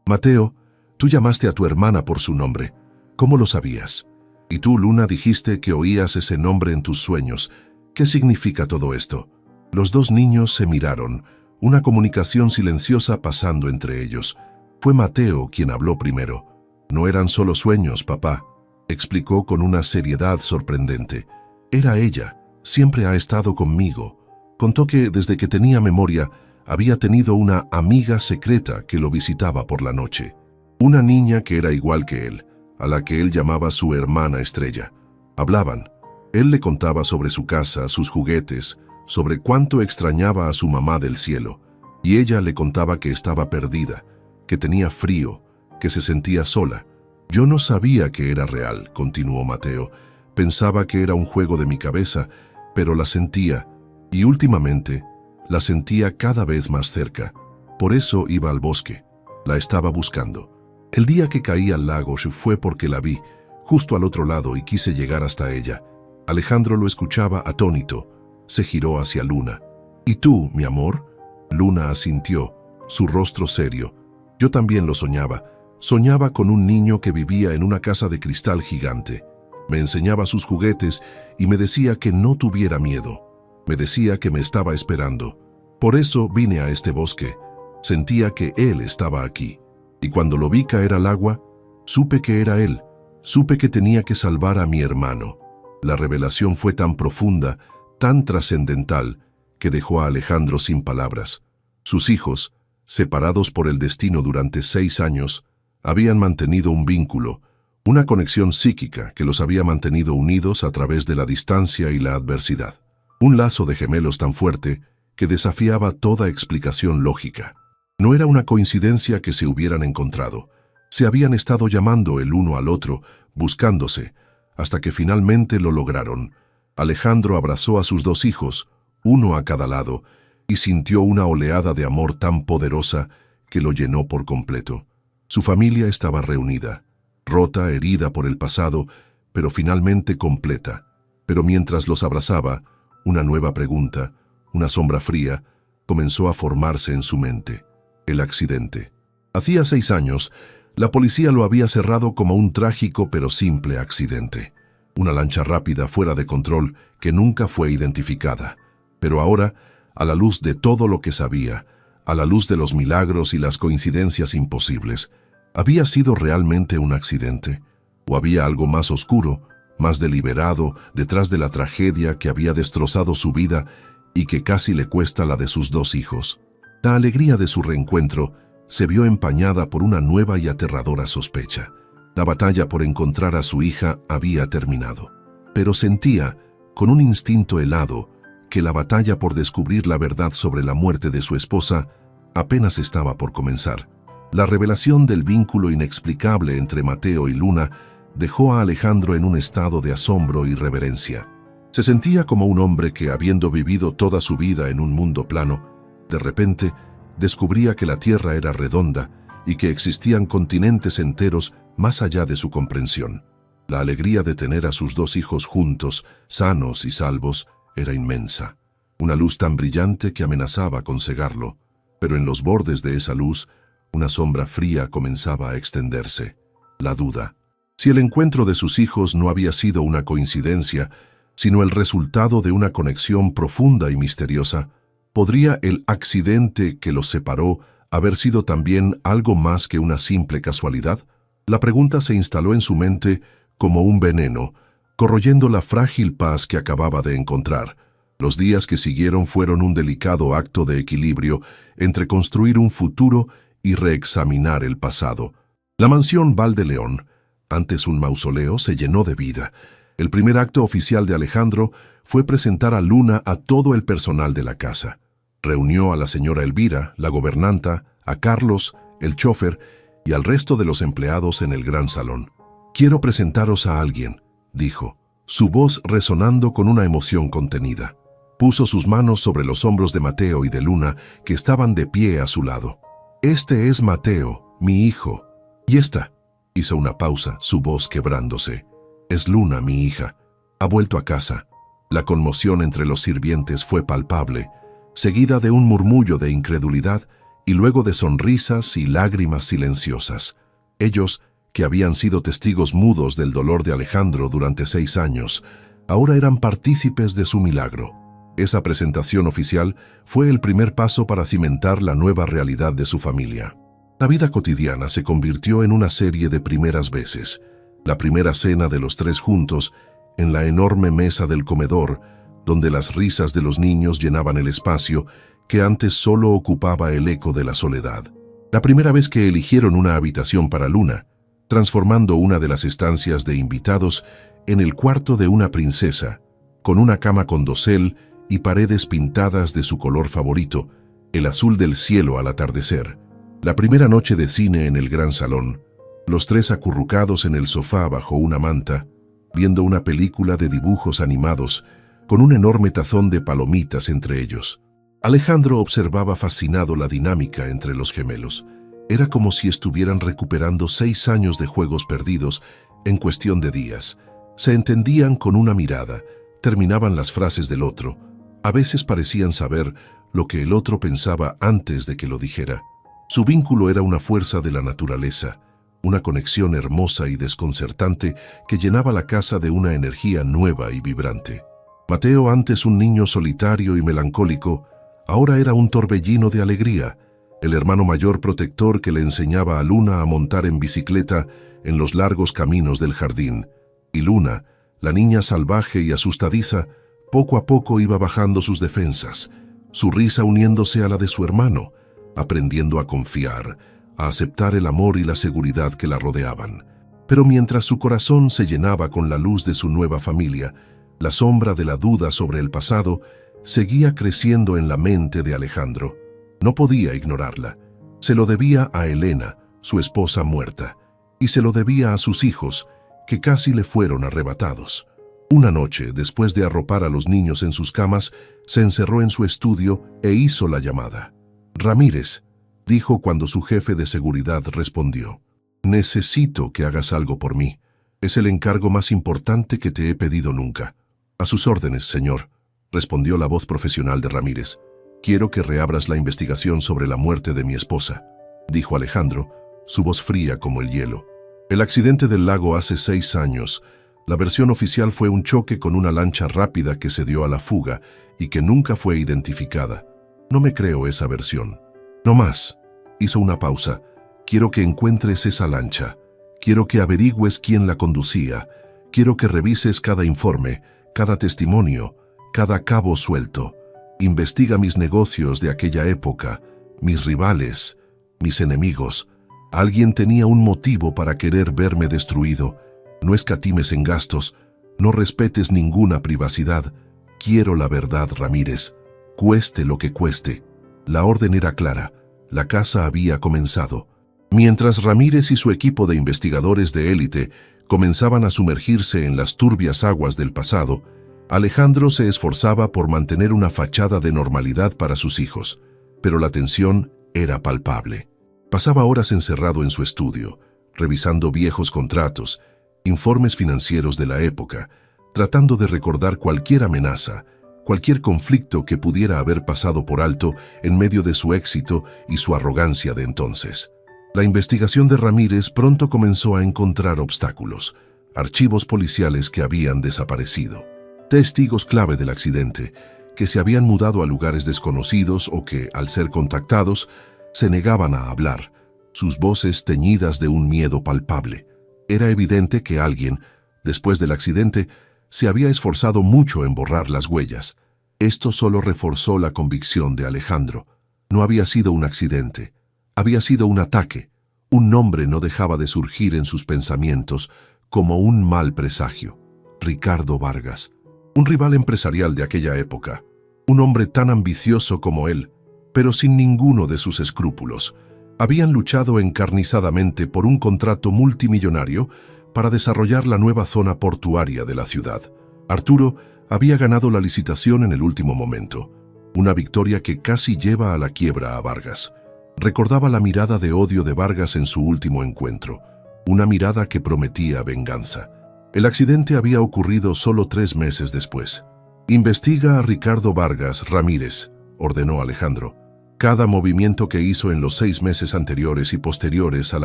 «Mateo, tú llamaste a tu hermana por su nombre. ¿Cómo lo sabías? Y tú, Luna, dijiste que oías ese nombre en tus sueños. ¿Qué significa todo esto?» Los 2 niños se miraron, una comunicación silenciosa pasando entre ellos. Fue Mateo quien habló primero. «No eran solo sueños, papá», explicó con una seriedad sorprendente. «Era ella, siempre ha estado conmigo». Contó que desde que tenía memoria había tenido una amiga secreta que lo visitaba por la noche. Una niña que era igual que él, a la que él llamaba su hermana estrella. Hablaban. Él le contaba sobre su casa, sus juguetes, sobre cuánto extrañaba a su mamá del cielo, y ella le contaba que estaba perdida, que tenía frío, que se sentía sola. «Yo no sabía que era real», continuó Mateo. «Pensaba que era un juego de mi cabeza, pero la sentía, y últimamente la sentía cada vez más cerca. Por eso iba al bosque. La estaba buscando. El día que caí al lago fue porque la vi, justo al otro lado, y quise llegar hasta ella». Alejandro lo escuchaba atónito. Se giró hacia Luna. «¿Y tú, mi amor?» Luna asintió, su rostro serio. «Yo también lo soñaba. Soñaba con un niño que vivía en una casa de cristal gigante. Me enseñaba sus juguetes y me decía que no tuviera miedo. Me decía que me estaba esperando. Por eso vine a este bosque. Sentía que él estaba aquí. Y cuando lo vi caer al agua, supe que era él. Supe que tenía que salvar a mi hermano». La revelación fue tan profunda, tan trascendental, que dejó a Alejandro sin palabras. Sus hijos, separados por el destino durante 6 años, habían mantenido un vínculo, una conexión psíquica que los había mantenido unidos a través de la distancia y la adversidad. Un lazo de gemelos tan fuerte que desafiaba toda explicación lógica. No era una coincidencia que se hubieran encontrado. Se habían estado llamando el uno al otro, buscándose, hasta que finalmente lo lograron. Alejandro abrazó a sus 2 hijos, uno a cada lado, y sintió una oleada de amor tan poderosa que lo llenó por completo. Su familia estaba reunida, rota, herida por el pasado, pero finalmente completa. Pero mientras los abrazaba, una nueva pregunta, una sombra fría, comenzó a formarse en su mente. El accidente. Hacía 6 años, la policía lo había cerrado como un trágico pero simple accidente. Una lancha rápida fuera de control que nunca fue identificada. Pero ahora, a la luz de todo lo que sabía, a la luz de los milagros y las coincidencias imposibles, ¿había sido realmente un accidente? ¿O había algo más oscuro, más deliberado, detrás de la tragedia que había destrozado su vida y que casi le cuesta la de sus 2 hijos? La alegría de su reencuentro se vio empañada por una nueva y aterradora sospecha. La batalla por encontrar a su hija había terminado. Pero sentía, con un instinto helado, que la batalla por descubrir la verdad sobre la muerte de su esposa apenas estaba por comenzar. La revelación del vínculo inexplicable entre Mateo y Luna dejó a Alejandro en un estado de asombro y reverencia. Se sentía como un hombre que, habiendo vivido toda su vida en un mundo plano, de repente descubría que la Tierra era redonda y que existían continentes enteros más allá de su comprensión. La alegría de tener a sus 2 hijos juntos, sanos y salvos, era inmensa. Una luz tan brillante que amenazaba con cegarlo, pero en los bordes de esa luz, una sombra fría comenzaba a extenderse. La duda. Si el encuentro de sus hijos no había sido una coincidencia, sino el resultado de una conexión profunda y misteriosa. ¿Podría el accidente que los separó haber sido también algo más que una simple casualidad? La pregunta se instaló en su mente como un veneno, corroyendo la frágil paz que acababa de encontrar. Los días que siguieron fueron un delicado acto de equilibrio entre construir un futuro y reexaminar el pasado. La mansión Val de León, antes un mausoleo, se llenó de vida. El primer acto oficial de Alejandro fue presentar a Luna a todo el personal de la casa. Reunió a la señora Elvira, la gobernanta, a Carlos, el chofer, y al resto de los empleados en el gran salón. «Quiero presentaros a alguien», dijo, su voz resonando con una emoción contenida. Puso sus manos sobre los hombros de Mateo y de Luna, que estaban de pie a su lado. «Este es Mateo, mi hijo. Y esta», hizo una pausa, su voz quebrándose, «es Luna, mi hija. Ha vuelto a casa». La conmoción entre los sirvientes fue palpable, seguida de un murmullo de incredulidad y luego de sonrisas y lágrimas silenciosas. Ellos, que habían sido testigos mudos del dolor de Alejandro durante 6 años, ahora eran partícipes de su milagro. Esa presentación oficial fue el primer paso para cimentar la nueva realidad de su familia. La vida cotidiana se convirtió en una serie de primeras veces. La primera cena de los 3 juntos, en la enorme mesa del comedor, donde las risas de los niños llenaban el espacio que antes solo ocupaba el eco de la soledad. La primera vez que eligieron una habitación para Luna, transformando una de las estancias de invitados en el cuarto de una princesa, con una cama con dosel y paredes pintadas de su color favorito, el azul del cielo al atardecer. La primera noche de cine en el gran salón, los 3 acurrucados en el sofá bajo una manta, viendo una película de dibujos animados, con un enorme tazón de palomitas entre ellos. Alejandro observaba fascinado la dinámica entre los gemelos. Era como si estuvieran recuperando 6 años de juegos perdidos en cuestión de días. Se entendían con una mirada, terminaban las frases del otro. A veces parecían saber lo que el otro pensaba antes de que lo dijera. Su vínculo era una fuerza de la naturaleza, una conexión hermosa y desconcertante que llenaba la casa de una energía nueva y vibrante. Mateo, antes un niño solitario y melancólico, ahora era un torbellino de alegría, el hermano mayor protector que le enseñaba a Luna a montar en bicicleta en los largos caminos del jardín. Y Luna, la niña salvaje y asustadiza, poco a poco iba bajando sus defensas, su risa uniéndose a la de su hermano, aprendiendo a confiar, a aceptar el amor y la seguridad que la rodeaban. Pero mientras su corazón se llenaba con la luz de su nueva familia, la sombra de la duda sobre el pasado seguía creciendo en la mente de Alejandro. No podía ignorarla. Se lo debía a Elena, su esposa muerta, y se lo debía a sus hijos, que casi le fueron arrebatados. Una noche, después de arropar a los niños en sus camas, se encerró en su estudio e hizo la llamada. «Ramírez», dijo cuando su jefe de seguridad respondió. «Necesito que hagas algo por mí. Es el encargo más importante que te he pedido nunca». «A sus órdenes, señor», respondió la voz profesional de Ramírez. «Quiero que reabras la investigación sobre la muerte de mi esposa», dijo Alejandro, su voz fría como el hielo. «El accidente del lago hace 6 años. La versión oficial fue un choque con una lancha rápida que se dio a la fuga y que nunca fue identificada. No me creo esa versión». «No más», hizo una pausa. «Quiero que encuentres esa lancha. Quiero que averigües quién la conducía. Quiero que revises cada informe, cada testimonio, cada cabo suelto. Investiga mis negocios de aquella época, mis rivales, mis enemigos. Alguien tenía un motivo para querer verme destruido. No escatimes en gastos, no respetes ninguna privacidad. Quiero la verdad, Ramírez, cueste lo que cueste». La orden era clara. La caza había comenzado. Mientras Ramírez y su equipo de investigadores de élite comenzaban a sumergirse en las turbias aguas del pasado, Alejandro se esforzaba por mantener una fachada de normalidad para sus hijos, pero la tensión era palpable. Pasaba horas encerrado en su estudio, revisando viejos contratos, informes financieros de la época, tratando de recordar cualquier amenaza, cualquier conflicto que pudiera haber pasado por alto en medio de su éxito y su arrogancia de entonces. La investigación de Ramírez pronto comenzó a encontrar obstáculos, archivos policiales que habían desaparecido. Testigos clave del accidente, que se habían mudado a lugares desconocidos o que, al ser contactados, se negaban a hablar, sus voces teñidas de un miedo palpable. Era evidente que alguien, después del accidente, se había esforzado mucho en borrar las huellas. Esto solo reforzó la convicción de Alejandro. No había sido un accidente, había sido un ataque. Un nombre no dejaba de surgir en sus pensamientos como un mal presagio. Ricardo Vargas, un rival empresarial de aquella época, un hombre tan ambicioso como él, pero sin ninguno de sus escrúpulos. Habían luchado encarnizadamente por un contrato multimillonario para desarrollar la nueva zona portuaria de la ciudad. Arturo había ganado la licitación en el último momento, una victoria que casi lleva a la quiebra a Vargas. Recordaba la mirada de odio de Vargas en su último encuentro, una mirada que prometía venganza. El accidente había ocurrido solo 3 meses después. «Investiga a Ricardo Vargas Ramírez», ordenó Alejandro. Cada movimiento que hizo en los 6 meses anteriores y posteriores al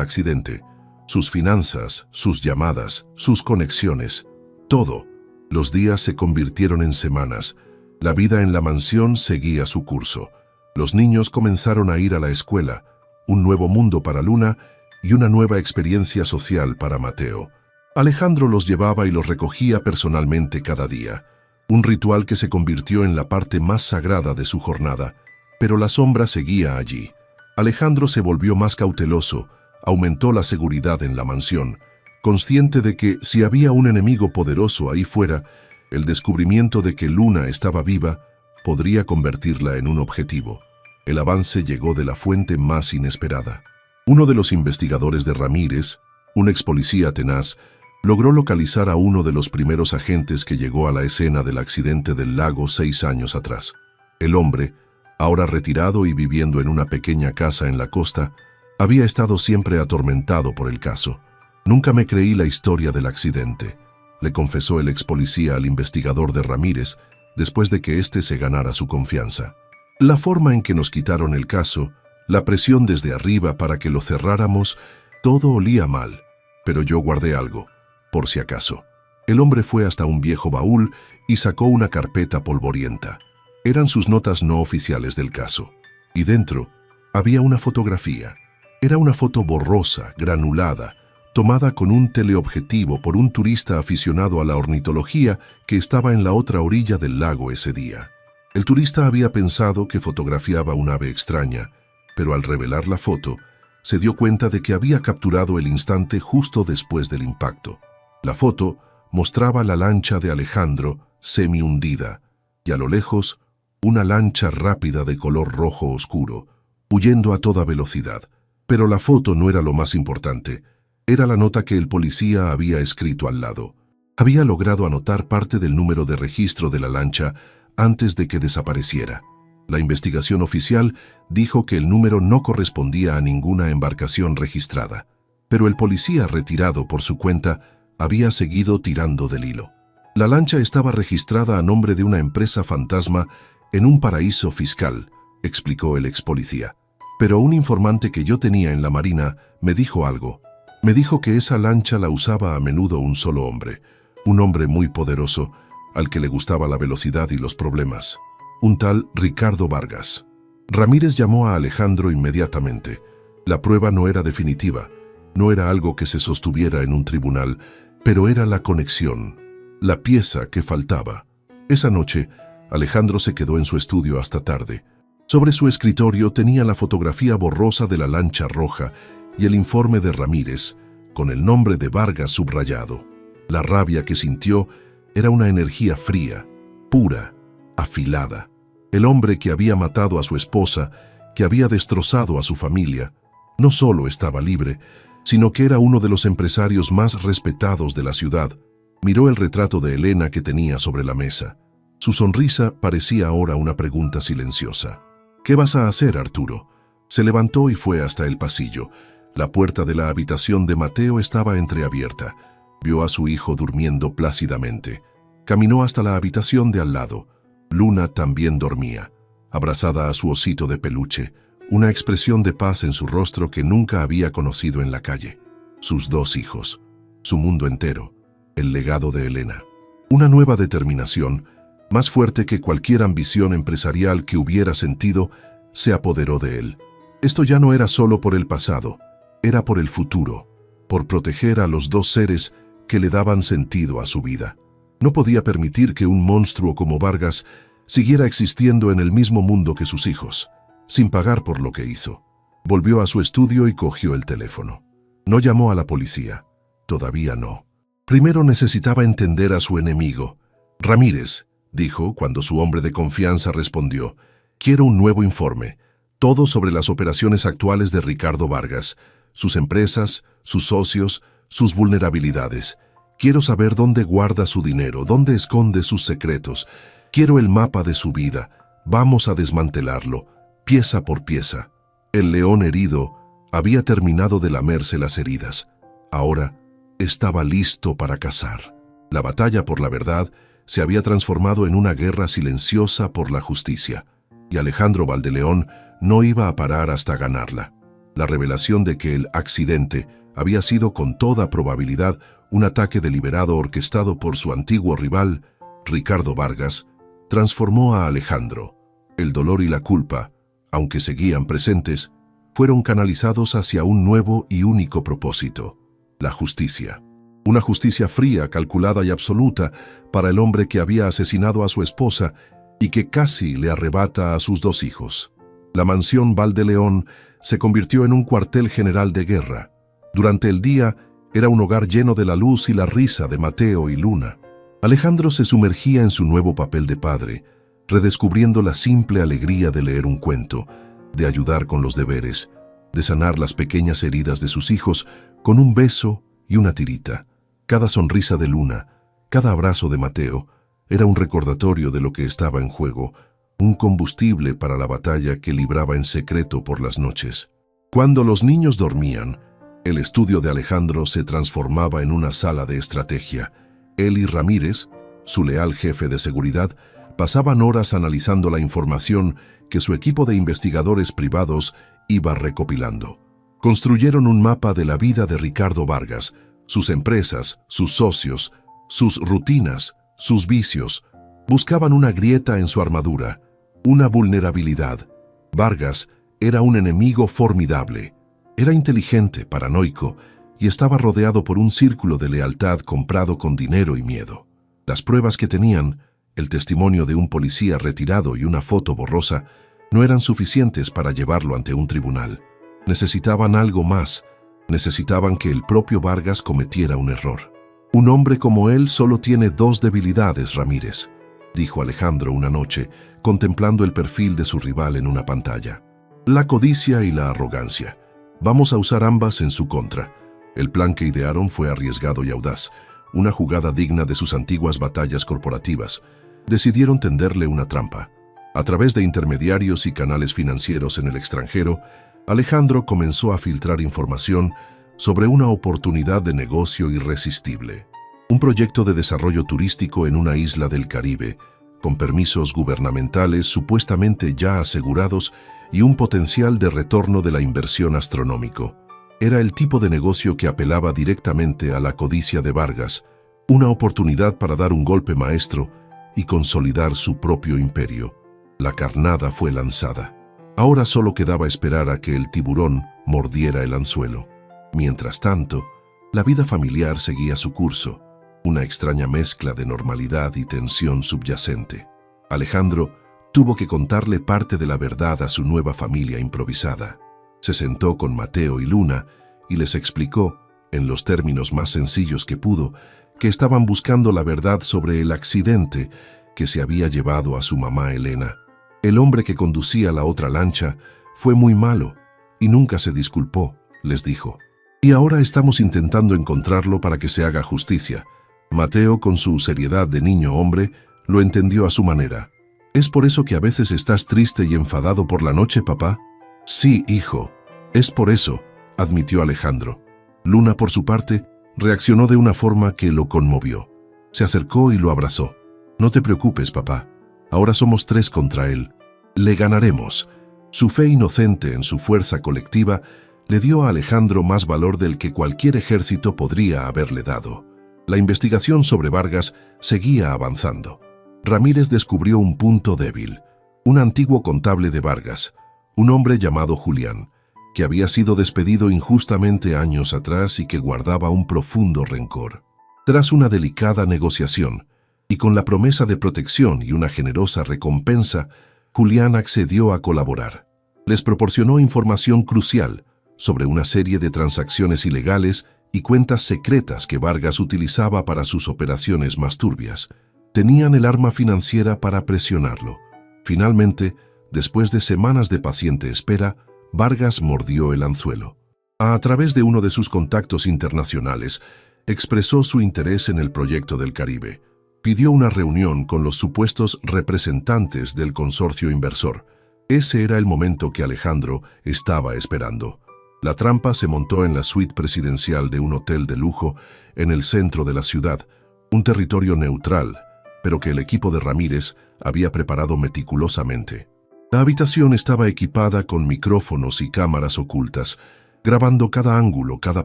accidente, sus finanzas, sus llamadas, sus conexiones, todo. Los días se convirtieron en semanas. La vida en la mansión seguía su curso. Los niños comenzaron a ir a la escuela, un nuevo mundo para Luna y una nueva experiencia social para Mateo. Alejandro los llevaba y los recogía personalmente cada día, un ritual que se convirtió en la parte más sagrada de su jornada. Pero la sombra seguía allí. Alejandro se volvió más cauteloso, aumentó la seguridad en la mansión, consciente de que si había un enemigo poderoso ahí fuera, el descubrimiento de que Luna estaba viva podría convertirla en un objetivo. El avance llegó de la fuente más inesperada. Uno de los investigadores de Ramírez, un ex policía tenaz, logró localizar a uno de los primeros agentes que llegó a la escena del accidente del lago 6 años atrás. El hombre, ahora retirado y viviendo en una pequeña casa en la costa, había estado siempre atormentado por el caso. «Nunca me creí la historia del accidente», le confesó el ex policía al investigador de Ramírez después de que éste se ganara su confianza. «La forma en que nos quitaron el caso, la presión desde arriba para que lo cerráramos, todo olía mal, pero yo guardé algo, por si acaso». El hombre fue hasta un viejo baúl y sacó una carpeta polvorienta. Eran sus notas no oficiales del caso. Y dentro había una fotografía. Era una foto borrosa, granulada, tomada con un teleobjetivo por un turista aficionado a la ornitología que estaba en la otra orilla del lago ese día. El turista había pensado que fotografiaba un ave extraña, pero al revelar la foto, se dio cuenta de que había capturado el instante justo después del impacto. La foto mostraba la lancha de Alejandro semi-hundida y a lo lejos una lancha rápida de color rojo oscuro, huyendo a toda velocidad. Pero la foto no era lo más importante. Era la nota que el policía había escrito al lado. Había logrado anotar parte del número de registro de la lancha antes de que desapareciera. La investigación oficial dijo que el número no correspondía a ninguna embarcación registrada, pero el policía retirado por su cuenta había seguido tirando del hilo. La lancha estaba registrada a nombre de una empresa fantasma en un paraíso fiscal, explicó el ex policía. Pero un informante que yo tenía en la marina me dijo algo. Me dijo que esa lancha la usaba a menudo un solo hombre, un hombre muy poderoso, al que le gustaba la velocidad y los problemas, un tal Ricardo Vargas. Ramírez llamó a Alejandro inmediatamente. La prueba no era definitiva, no era algo que se sostuviera en un tribunal, pero era la conexión, la pieza que faltaba. Esa noche, Alejandro se quedó en su estudio hasta tarde. Sobre su escritorio tenía la fotografía borrosa de la lancha roja y el informe de Ramírez, con el nombre de Vargas subrayado. La rabia que sintió era una energía fría, pura, afilada. El hombre que había matado a su esposa, que había destrozado a su familia, no solo estaba libre, sino que era uno de los empresarios más respetados de la ciudad. Miró el retrato de Elena que tenía sobre la mesa. Su sonrisa parecía ahora una pregunta silenciosa. «¿Qué vas a hacer, Arturo?». Se levantó y fue hasta el pasillo. La puerta de la habitación de Mateo estaba entreabierta. Vio a su hijo durmiendo plácidamente. Caminó hasta la habitación de al lado. Luna también dormía, abrazada a su osito de peluche, una expresión de paz en su rostro que nunca había conocido en la calle. Sus 2 hijos, su mundo entero, el legado de Elena. Una nueva determinación, más fuerte que cualquier ambición empresarial que hubiera sentido, se apoderó de él. Esto ya no era solo por el pasado, era por el futuro, por proteger a los dos seres que le daban sentido a su vida. No podía permitir que un monstruo como Vargas siguiera existiendo en el mismo mundo que sus hijos, sin pagar por lo que hizo. Volvió a su estudio y cogió el teléfono. No llamó a la policía. Todavía no. Primero necesitaba entender a su enemigo. Ramírez, dijo cuando su hombre de confianza respondió, quiero un nuevo informe, todo sobre las operaciones actuales de Ricardo Vargas, sus empresas, sus socios, sus vulnerabilidades. Quiero saber dónde guarda su dinero, dónde esconde sus secretos. Quiero el mapa de su vida. Vamos a desmantelarlo, pieza por pieza. El león herido había terminado de lamerse las heridas. Ahora estaba listo para cazar. La batalla por la verdad se había transformado en una guerra silenciosa por la justicia, y Alejandro Valdeleón no iba a parar hasta ganarla. La revelación de que el accidente había sido con toda probabilidad un ataque deliberado orquestado por su antiguo rival, Ricardo Vargas, transformó a Alejandro. El dolor y la culpa, aunque seguían presentes, fueron canalizados hacia un nuevo y único propósito: la justicia. Una justicia fría, calculada y absoluta para el hombre que había asesinado a su esposa y que casi le arrebata a sus dos hijos. La mansión Valdeleón se convirtió en un cuartel general de guerra. Durante el día era un hogar lleno de la luz y la risa de Mateo y Luna. Alejandro se sumergía en su nuevo papel de padre, redescubriendo la simple alegría de leer un cuento, de ayudar con los deberes, de sanar las pequeñas heridas de sus hijos con un beso y una tirita. Cada sonrisa de Luna, cada abrazo de Mateo, era un recordatorio de lo que estaba en juego, un combustible para la batalla que libraba en secreto por las noches. Cuando los niños dormían, el estudio de Alejandro se transformaba en una sala de estrategia. Él y Ramírez, su leal jefe de seguridad, pasaban horas analizando la información que su equipo de investigadores privados iba recopilando. Construyeron un mapa de la vida de Ricardo Vargas, sus empresas, sus socios, sus rutinas, sus vicios. Buscaban una grieta en su armadura, una vulnerabilidad. Vargas era un enemigo formidable. Era inteligente, paranoico, y estaba rodeado por un círculo de lealtad comprado con dinero y miedo. Las pruebas que tenían, el testimonio de un policía retirado y una foto borrosa, no eran suficientes para llevarlo ante un tribunal. Necesitaban algo más. Necesitaban que el propio Vargas cometiera un error. Un hombre como él solo tiene dos debilidades, Ramírez, dijo Alejandro una noche, contemplando el perfil de su rival en una pantalla. La codicia y la arrogancia. Vamos a usar ambas en su contra. El plan que idearon fue arriesgado y audaz, una jugada digna de sus antiguas batallas corporativas. Decidieron tenderle una trampa. A través de intermediarios y canales financieros en el extranjero, Alejandro comenzó a filtrar información sobre una oportunidad de negocio irresistible. Un proyecto de desarrollo turístico en una isla del Caribe, con permisos gubernamentales supuestamente ya asegurados y un potencial de retorno de la inversión astronómico. Era el tipo de negocio que apelaba directamente a la codicia de Vargas, una oportunidad para dar un golpe maestro y consolidar su propio imperio. La carnada fue lanzada. Ahora solo quedaba esperar a que el tiburón mordiera el anzuelo. Mientras tanto, la vida familiar seguía su curso, una extraña mezcla de normalidad y tensión subyacente. Alejandro tuvo que contarle parte de la verdad a su nueva familia improvisada. Se sentó con Mateo y Luna y les explicó, en los términos más sencillos que pudo, que estaban buscando la verdad sobre el accidente que se había llevado a su mamá Elena. El hombre que conducía la otra lancha fue muy malo y nunca se disculpó, les dijo. Y ahora estamos intentando encontrarlo para que se haga justicia. Mateo, con su seriedad de niño hombre, lo entendió a su manera. ¿Es por eso que a veces estás triste y enfadado por la noche, papá? Sí, hijo, es por eso, admitió Alejandro. Luna, por su parte, reaccionó de una forma que lo conmovió. Se acercó y lo abrazó. No te preocupes, papá. Ahora somos 3 contra él. Le ganaremos. Su fe inocente en su fuerza colectiva le dio a Alejandro más valor del que cualquier ejército podría haberle dado. La investigación sobre Vargas seguía avanzando. Ramírez descubrió un punto débil: un antiguo contable de Vargas, un hombre llamado Julián, que había sido despedido injustamente años atrás y que guardaba un profundo rencor. Tras una delicada negociación, y con la promesa de protección y una generosa recompensa, Julián accedió a colaborar. Les proporcionó información crucial sobre una serie de transacciones ilegales y cuentas secretas que Vargas utilizaba para sus operaciones más turbias. Tenían el arma financiera para presionarlo. Finalmente, después de semanas de paciente espera, Vargas mordió el anzuelo. A través de uno de sus contactos internacionales, expresó su interés en el proyecto del Caribe. Pidió una reunión con los supuestos representantes del consorcio inversor. Ese era el momento que Alejandro estaba esperando. La trampa se montó en la suite presidencial de un hotel de lujo en el centro de la ciudad, un territorio neutral, pero que el equipo de Ramírez había preparado meticulosamente. La habitación estaba equipada con micrófonos y cámaras ocultas, grabando cada ángulo, cada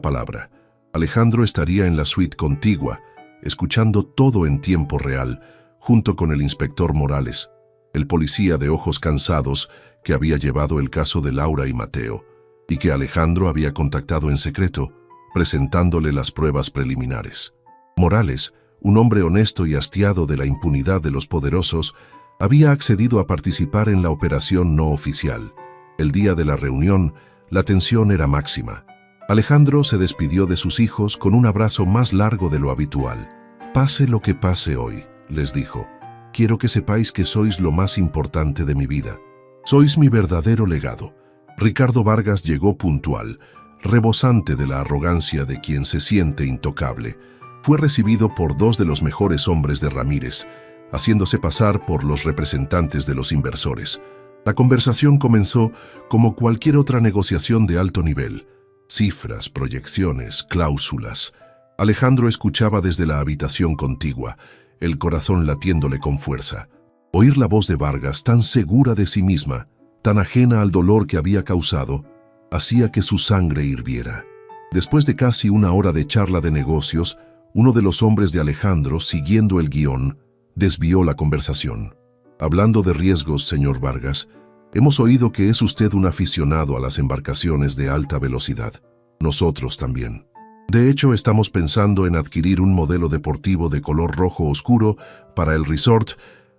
palabra. Alejandro estaría en la suite contigua, escuchando todo en tiempo real, junto con el inspector Morales, el policía de ojos cansados que había llevado el caso de Laura y Mateo, y que Alejandro había contactado en secreto, presentándole las pruebas preliminares. Morales, un hombre honesto y hastiado de la impunidad de los poderosos, había accedido a participar en la operación no oficial. El día de la reunión, la tensión era máxima. Alejandro se despidió de sus hijos con un abrazo más largo de lo habitual. «Pase lo que pase hoy», les dijo, «quiero que sepáis que sois lo más importante de mi vida. Sois mi verdadero legado». Ricardo Vargas llegó puntual, rebosante de la arrogancia de quien se siente intocable. Fue recibido por dos de los mejores hombres de Ramírez, haciéndose pasar por los representantes de los inversores. La conversación comenzó como cualquier otra negociación de alto nivel. Cifras, proyecciones, cláusulas. Alejandro escuchaba desde la habitación contigua, el corazón latiéndole con fuerza. Oír la voz de Vargas tan segura de sí misma, tan ajena al dolor que había causado, hacía que su sangre hirviera. Después de casi una hora de charla de negocios, uno de los hombres de Alejandro, siguiendo el guión, desvió la conversación. «Hablando de riesgos, señor Vargas, hemos oído que es usted un aficionado a las embarcaciones de alta velocidad. Nosotros también. De hecho, estamos pensando en adquirir un modelo deportivo de color rojo oscuro para el resort».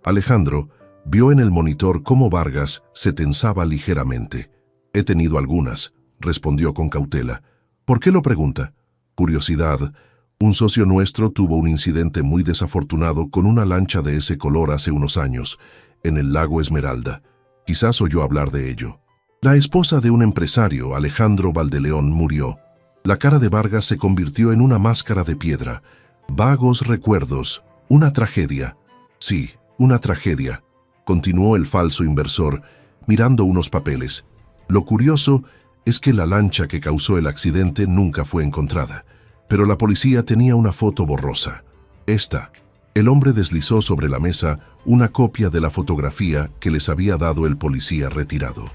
Alejandro vio en el monitor cómo Vargas se tensaba ligeramente. «He tenido algunas», respondió con cautela. «¿Por qué lo pregunta?» «Curiosidad. Un socio nuestro tuvo un incidente muy desafortunado con una lancha de ese color hace unos años, en el lago Esmeralda. Quizás oyó hablar de ello». La esposa de un empresario, Alejandro Valdeleón, murió. La cara de Vargas se convirtió en una máscara de piedra. Vagos recuerdos. Una tragedia. «Sí, una tragedia», continuó el falso inversor, mirando unos papeles. «Lo curioso es que la lancha que causó el accidente nunca fue encontrada, pero la policía tenía una foto borrosa. Esta». El hombre deslizó sobre la mesa una copia de la fotografía que les había dado el policía retirado.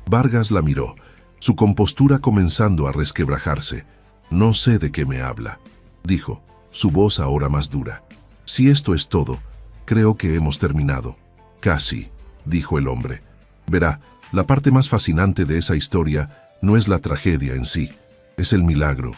Vargas la miró, su compostura comenzando a resquebrajarse. «No sé de qué me habla», dijo, su voz ahora más dura. «Si esto es todo, creo que hemos terminado». «Casi», dijo el hombre. «Verá, la parte más fascinante de esa historia no es la tragedia en sí, es el milagro.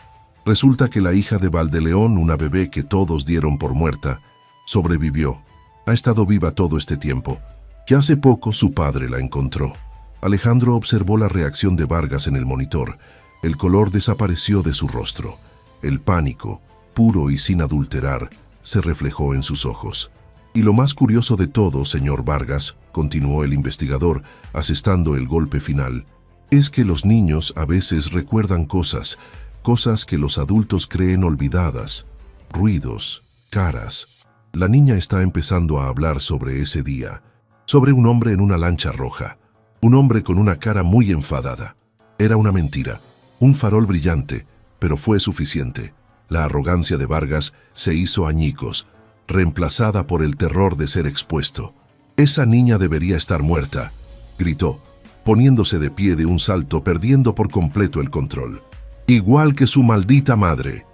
Resulta que la hija de Valdeleón, una bebé que todos dieron por muerta, sobrevivió. Ha estado viva todo este tiempo, y hace poco su padre la encontró». Alejandro observó la reacción de Vargas en el monitor. El color desapareció de su rostro. El pánico, puro y sin adulterar, se reflejó en sus ojos. «Y lo más curioso de todo, señor Vargas», continuó el investigador, asestando el golpe final, «es que los niños a veces recuerdan cosas que los adultos creen olvidadas, ruidos, caras. La niña está empezando a hablar sobre ese día, sobre un hombre en una lancha roja, un hombre con una cara muy enfadada. Era una mentira, un farol brillante, pero fue suficiente. La arrogancia de Vargas se hizo añicos, reemplazada por el terror de ser expuesto. «Esa niña debería estar muerta», gritó, poniéndose de pie de un salto, perdiendo por completo el control. «Igual que su maldita madre».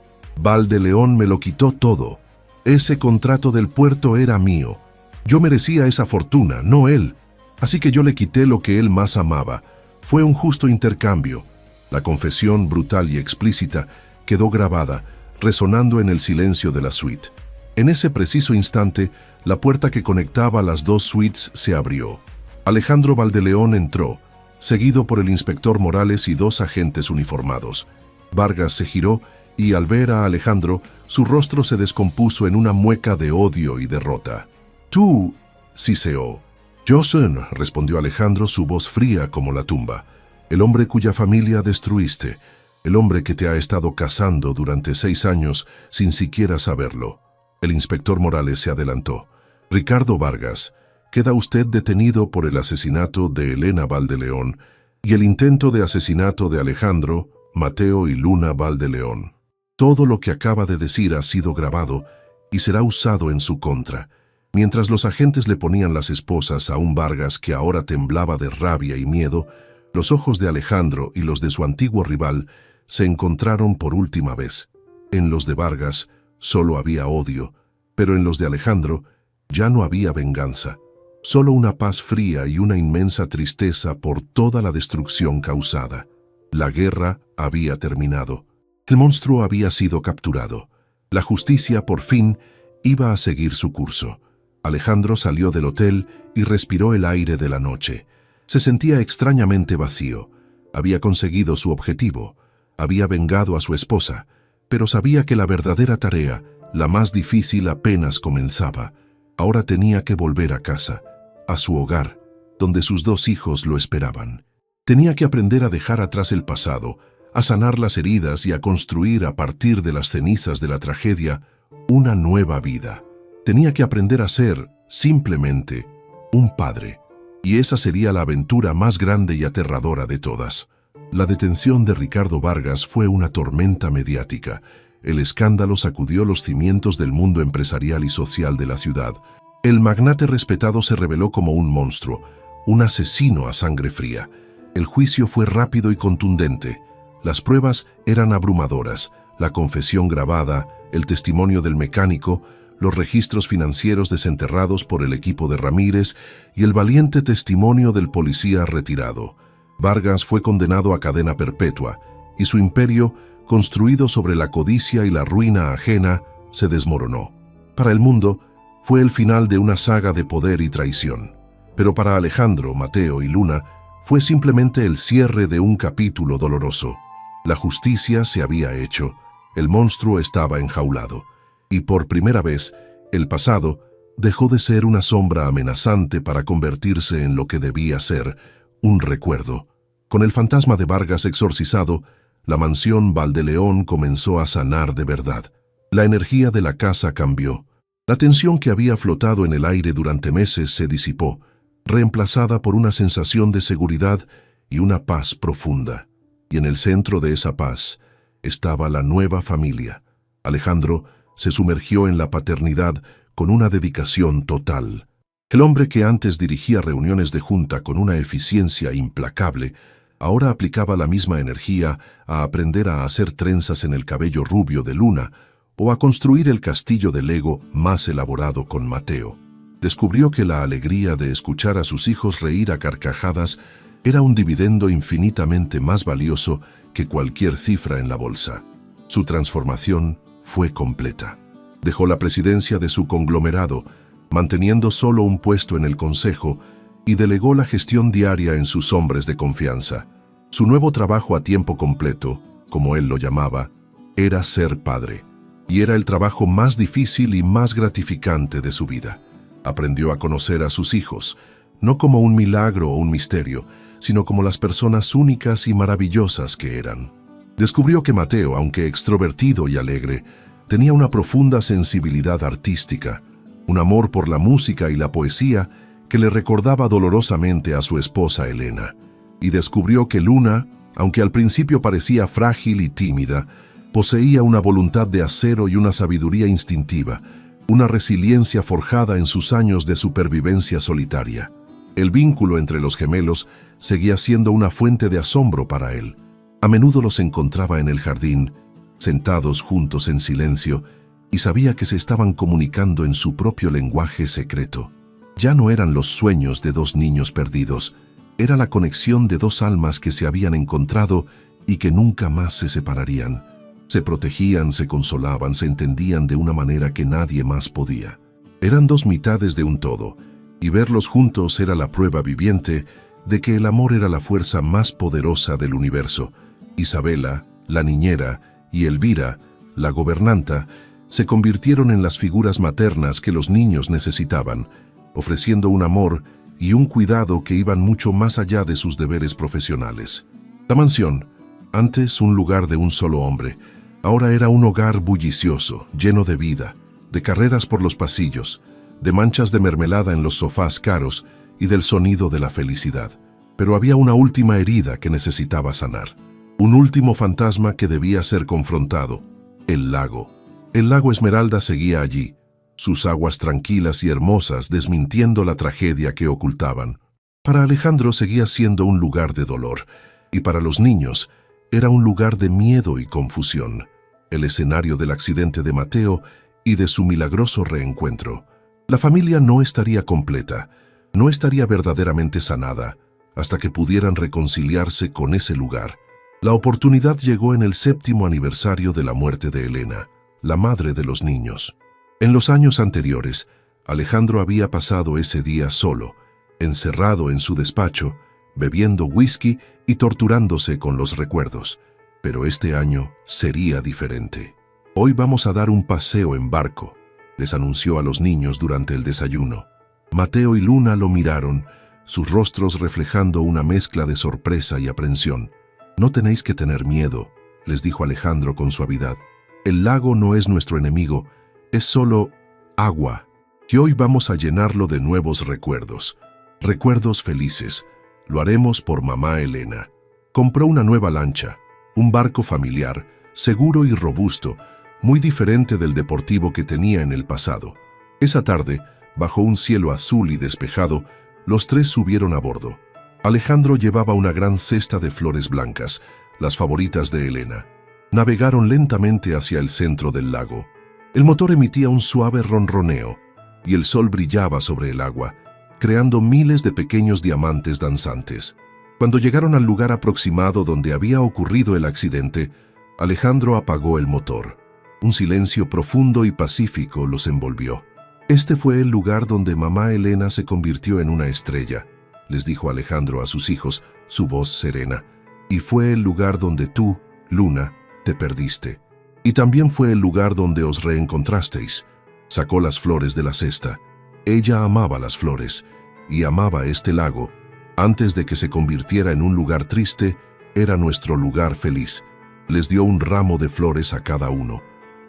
Valdeleón me lo quitó todo. Ese contrato del puerto era mío. Yo merecía esa fortuna, no él. Así que yo le quité lo que él más amaba. Fue un justo intercambio. La confesión brutal y explícita quedó grabada, resonando en el silencio de la suite. En ese preciso instante, la puerta que conectaba las dos suites se abrió. Alejandro Valdeleón entró, seguido por el inspector Morales y dos agentes uniformados. Vargas se giró y al ver a Alejandro, su rostro se descompuso en una mueca de odio y derrota. «Tú», siseó. «Yo soy», respondió Alejandro, su voz fría como la tumba. «El hombre cuya familia destruiste, el hombre que te ha estado cazando durante 6 años sin siquiera saberlo». El inspector Morales se adelantó. «Ricardo Vargas, queda usted detenido por el asesinato de Elena Valdeleón y el intento de asesinato de Alejandro, Mateo y Luna Valdeleón. Todo lo que acaba de decir ha sido grabado y será usado en su contra». Mientras los agentes le ponían las esposas a un Vargas que ahora temblaba de rabia y miedo, los ojos de Alejandro y los de su antiguo rival se encontraron por última vez. En los de Vargas solo había odio, pero en los de Alejandro ya no había venganza, solo una paz fría y una inmensa tristeza por toda la destrucción causada. La guerra había terminado. El monstruo había sido capturado. La justicia, por fin, iba a seguir su curso. Alejandro salió del hotel y respiró el aire de la noche. Se sentía extrañamente vacío. Había conseguido su objetivo. Había vengado a su esposa, pero sabía que la verdadera tarea, la más difícil, apenas comenzaba. Ahora tenía que volver a casa, a su hogar, donde sus 2 hijos lo esperaban. Tenía que aprender a dejar atrás el pasado, a sanar las heridas y a construir a partir de las cenizas de la tragedia una nueva vida. Tenía que aprender a ser, simplemente, un padre. Y esa sería la aventura más grande y aterradora de todas. La detención de Ricardo Vargas fue una tormenta mediática. El escándalo sacudió los cimientos del mundo empresarial y social de la ciudad. El magnate respetado se reveló como un monstruo, un asesino a sangre fría. El juicio fue rápido y contundente. Las pruebas eran abrumadoras, la confesión grabada, el testimonio del mecánico, los registros financieros desenterrados por el equipo de Ramírez y el valiente testimonio del policía retirado. Vargas fue condenado a cadena perpetua y su imperio, construido sobre la codicia y la ruina ajena, se desmoronó. Para el mundo, fue el final de una saga de poder y traición. Pero para Alejandro, Mateo y Luna, fue simplemente el cierre de un capítulo doloroso. La justicia se había hecho, el monstruo estaba enjaulado, y por primera vez, el pasado dejó de ser una sombra amenazante para convertirse en lo que debía ser, un recuerdo. Con el fantasma de Vargas exorcizado, la mansión Valdeleón comenzó a sanar de verdad. La energía de la casa cambió. La tensión que había flotado en el aire durante meses se disipó, reemplazada por una sensación de seguridad y una paz profunda. Y en el centro de esa paz estaba la nueva familia. Alejandro se sumergió en la paternidad con una dedicación total. El hombre que antes dirigía reuniones de junta con una eficiencia implacable, ahora aplicaba la misma energía a aprender a hacer trenzas en el cabello rubio de Luna o a construir el castillo de Lego más elaborado con Mateo. Descubrió que la alegría de escuchar a sus hijos reír a carcajadas era un dividendo infinitamente más valioso que cualquier cifra en la bolsa. Su transformación fue completa. Dejó la presidencia de su conglomerado, manteniendo solo un puesto en el consejo, y delegó la gestión diaria en sus hombres de confianza. Su nuevo trabajo a tiempo completo, como él lo llamaba, era ser padre, y era el trabajo más difícil y más gratificante de su vida. Aprendió a conocer a sus hijos, no como un milagro o un misterio, sino como las personas únicas y maravillosas que eran. Descubrió que Mateo, aunque extrovertido y alegre, tenía una profunda sensibilidad artística, un amor por la música y la poesía que le recordaba dolorosamente a su esposa Elena. Y descubrió que Luna, aunque al principio parecía frágil y tímida, poseía una voluntad de acero y una sabiduría instintiva, una resiliencia forjada en sus años de supervivencia solitaria. El vínculo entre los gemelos seguía siendo una fuente de asombro para él. A menudo los encontraba en el jardín, sentados juntos en silencio, y sabía que se estaban comunicando en su propio lenguaje secreto. Ya no eran los sueños de dos niños perdidos, era la conexión de dos almas que se habían encontrado y que nunca más se separarían. Se protegían, se consolaban, se entendían de una manera que nadie más podía. Eran dos mitades de un todo, y verlos juntos era la prueba viviente de que el amor era la fuerza más poderosa del universo. Isabela, la niñera, y Elvira, la gobernanta, se convirtieron en las figuras maternas que los niños necesitaban, ofreciendo un amor y un cuidado que iban mucho más allá de sus deberes profesionales. La mansión, antes un lugar de un solo hombre, ahora era un hogar bullicioso, lleno de vida, de carreras por los pasillos, de manchas de mermelada en los sofás caros y del sonido de la felicidad. Pero había una última herida que necesitaba sanar, un último fantasma que debía ser confrontado: el lago. El lago Esmeralda seguía allí, sus aguas tranquilas y hermosas desmintiendo la tragedia que ocultaban. Para Alejandro seguía siendo un lugar de dolor, y para los niños era un lugar de miedo y confusión, el escenario del accidente de Mateo y de su milagroso reencuentro. La familia no estaría completa, no estaría verdaderamente sanada, hasta que pudieran reconciliarse con ese lugar. La oportunidad llegó en el 7º aniversario de la muerte de Elena, la madre de los niños. En los años anteriores, Alejandro había pasado ese día solo, encerrado en su despacho, bebiendo whisky y torturándose con los recuerdos. Pero este año sería diferente. «Hoy vamos a dar un paseo en barco», les anunció a los niños durante el desayuno. Mateo y Luna lo miraron, sus rostros reflejando una mezcla de sorpresa y aprensión. «No tenéis que tener miedo», les dijo Alejandro con suavidad. «El lago no es nuestro enemigo, es solo agua, que hoy vamos a llenarlo de nuevos recuerdos, recuerdos felices. Lo haremos por mamá Elena». Compró una nueva lancha, un barco familiar, seguro y robusto, muy diferente del deportivo que tenía en el pasado. Esa tarde, bajo un cielo azul y despejado, los tres subieron a bordo. Alejandro llevaba una gran cesta de flores blancas, las favoritas de Elena. Navegaron lentamente hacia el centro del lago. El motor emitía un suave ronroneo, y el sol brillaba sobre el agua, creando miles de pequeños diamantes danzantes. Cuando llegaron al lugar aproximado donde había ocurrido el accidente, Alejandro apagó el motor. Un silencio profundo y pacífico los envolvió. «Este fue el lugar donde mamá Elena se convirtió en una estrella», les dijo Alejandro a sus hijos, su voz serena. «Y fue el lugar donde tú, Luna, te perdiste. Y también fue el lugar donde os reencontrasteis». Sacó las flores de la cesta. Ella amaba las flores y amaba este lago. Antes de que se convirtiera en un lugar triste, era nuestro lugar feliz. Les dio un ramo de flores a cada uno.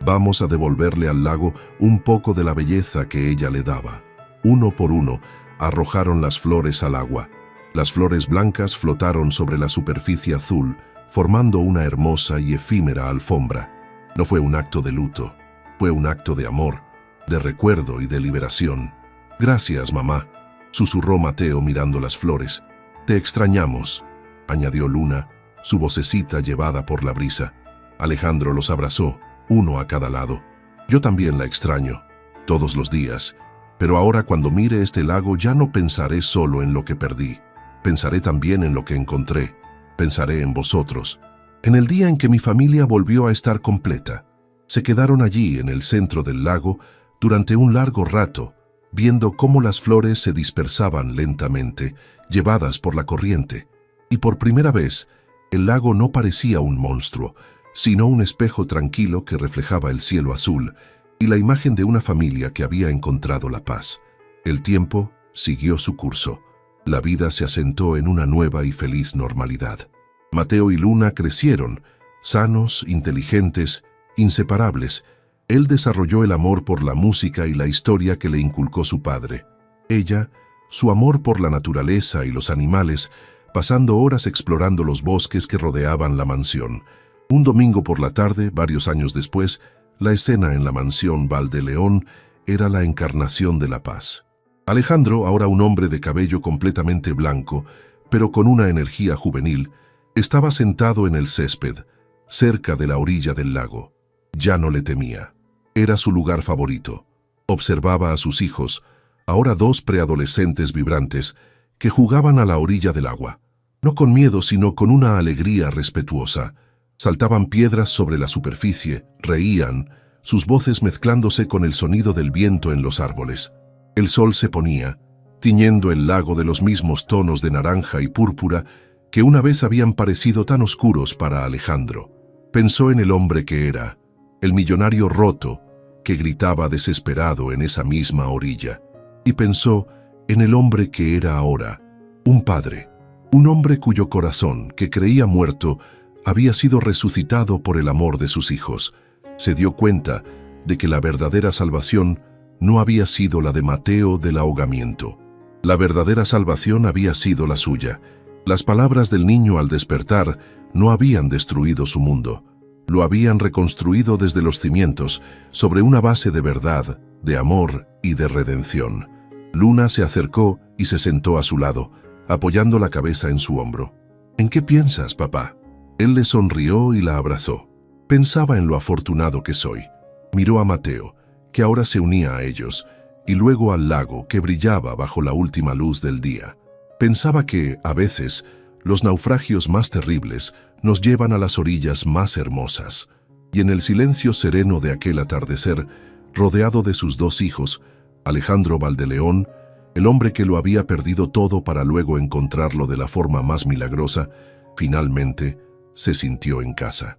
«Vamos a devolverle al lago un poco de la belleza que ella le daba». Uno por uno, arrojaron las flores al agua. Las flores blancas flotaron sobre la superficie azul, formando una hermosa y efímera alfombra. No fue un acto de luto, fue un acto de amor, de recuerdo y de liberación. «Gracias, mamá», susurró Mateo mirando las flores. «Te extrañamos», añadió Luna, su vocecita llevada por la brisa. Alejandro los abrazó, uno a cada lado. «Yo también la extraño, todos los días. Pero ahora cuando mire este lago ya no pensaré solo en lo que perdí. Pensaré también en lo que encontré. Pensaré en vosotros. En el día en que mi familia volvió a estar completa. Se quedaron allí en el centro del lago durante un largo rato, viendo cómo las flores se dispersaban lentamente, llevadas por la corriente. Y por primera vez, el lago no parecía un monstruo, sino un espejo tranquilo que reflejaba el cielo azul y la imagen de una familia que había encontrado la paz. El tiempo siguió su curso. La vida se asentó en una nueva y feliz normalidad. Mateo y Luna crecieron, sanos, inteligentes, inseparables. Él desarrolló el amor por la música y la historia que le inculcó su padre. Ella, su amor por la naturaleza y los animales, pasando horas explorando los bosques que rodeaban la mansión. Un domingo por la tarde, varios años después, la escena en la mansión Val de León era la encarnación de la paz. Alejandro, ahora un hombre de cabello completamente blanco, pero con una energía juvenil, estaba sentado en el césped, cerca de la orilla del lago. Ya no le temía. Era su lugar favorito. Observaba a sus hijos, ahora dos preadolescentes vibrantes, que jugaban a la orilla del agua. No con miedo, sino con una alegría respetuosa. Saltaban piedras sobre la superficie, reían, sus voces mezclándose con el sonido del viento en los árboles. El sol se ponía, tiñendo el lago de los mismos tonos de naranja y púrpura que una vez habían parecido tan oscuros para Alejandro. Pensó en el hombre que era, el millonario roto, que gritaba desesperado en esa misma orilla. Y pensó en el hombre que era ahora, un padre, un hombre cuyo corazón, que creía muerto, había sido resucitado por el amor de sus hijos. Se dio cuenta de que la verdadera salvación no había sido la de Mateo del ahogamiento. La verdadera salvación había sido la suya. Las palabras del niño al despertar no habían destruido su mundo. Lo habían reconstruido desde los cimientos, sobre una base de verdad, de amor y de redención. Luna se acercó y se sentó a su lado, apoyando la cabeza en su hombro. ¿En qué piensas, papá? Él le sonrió y la abrazó. Pensaba en lo afortunado que soy. Miró a Mateo, que ahora se unía a ellos, y luego al lago que brillaba bajo la última luz del día. Pensaba que, a veces, los naufragios más terribles nos llevan a las orillas más hermosas. Y en el silencio sereno de aquel atardecer, rodeado de sus dos hijos, Alejandro Valdeleón, el hombre que lo había perdido todo para luego encontrarlo de la forma más milagrosa, finalmente se sintió en casa.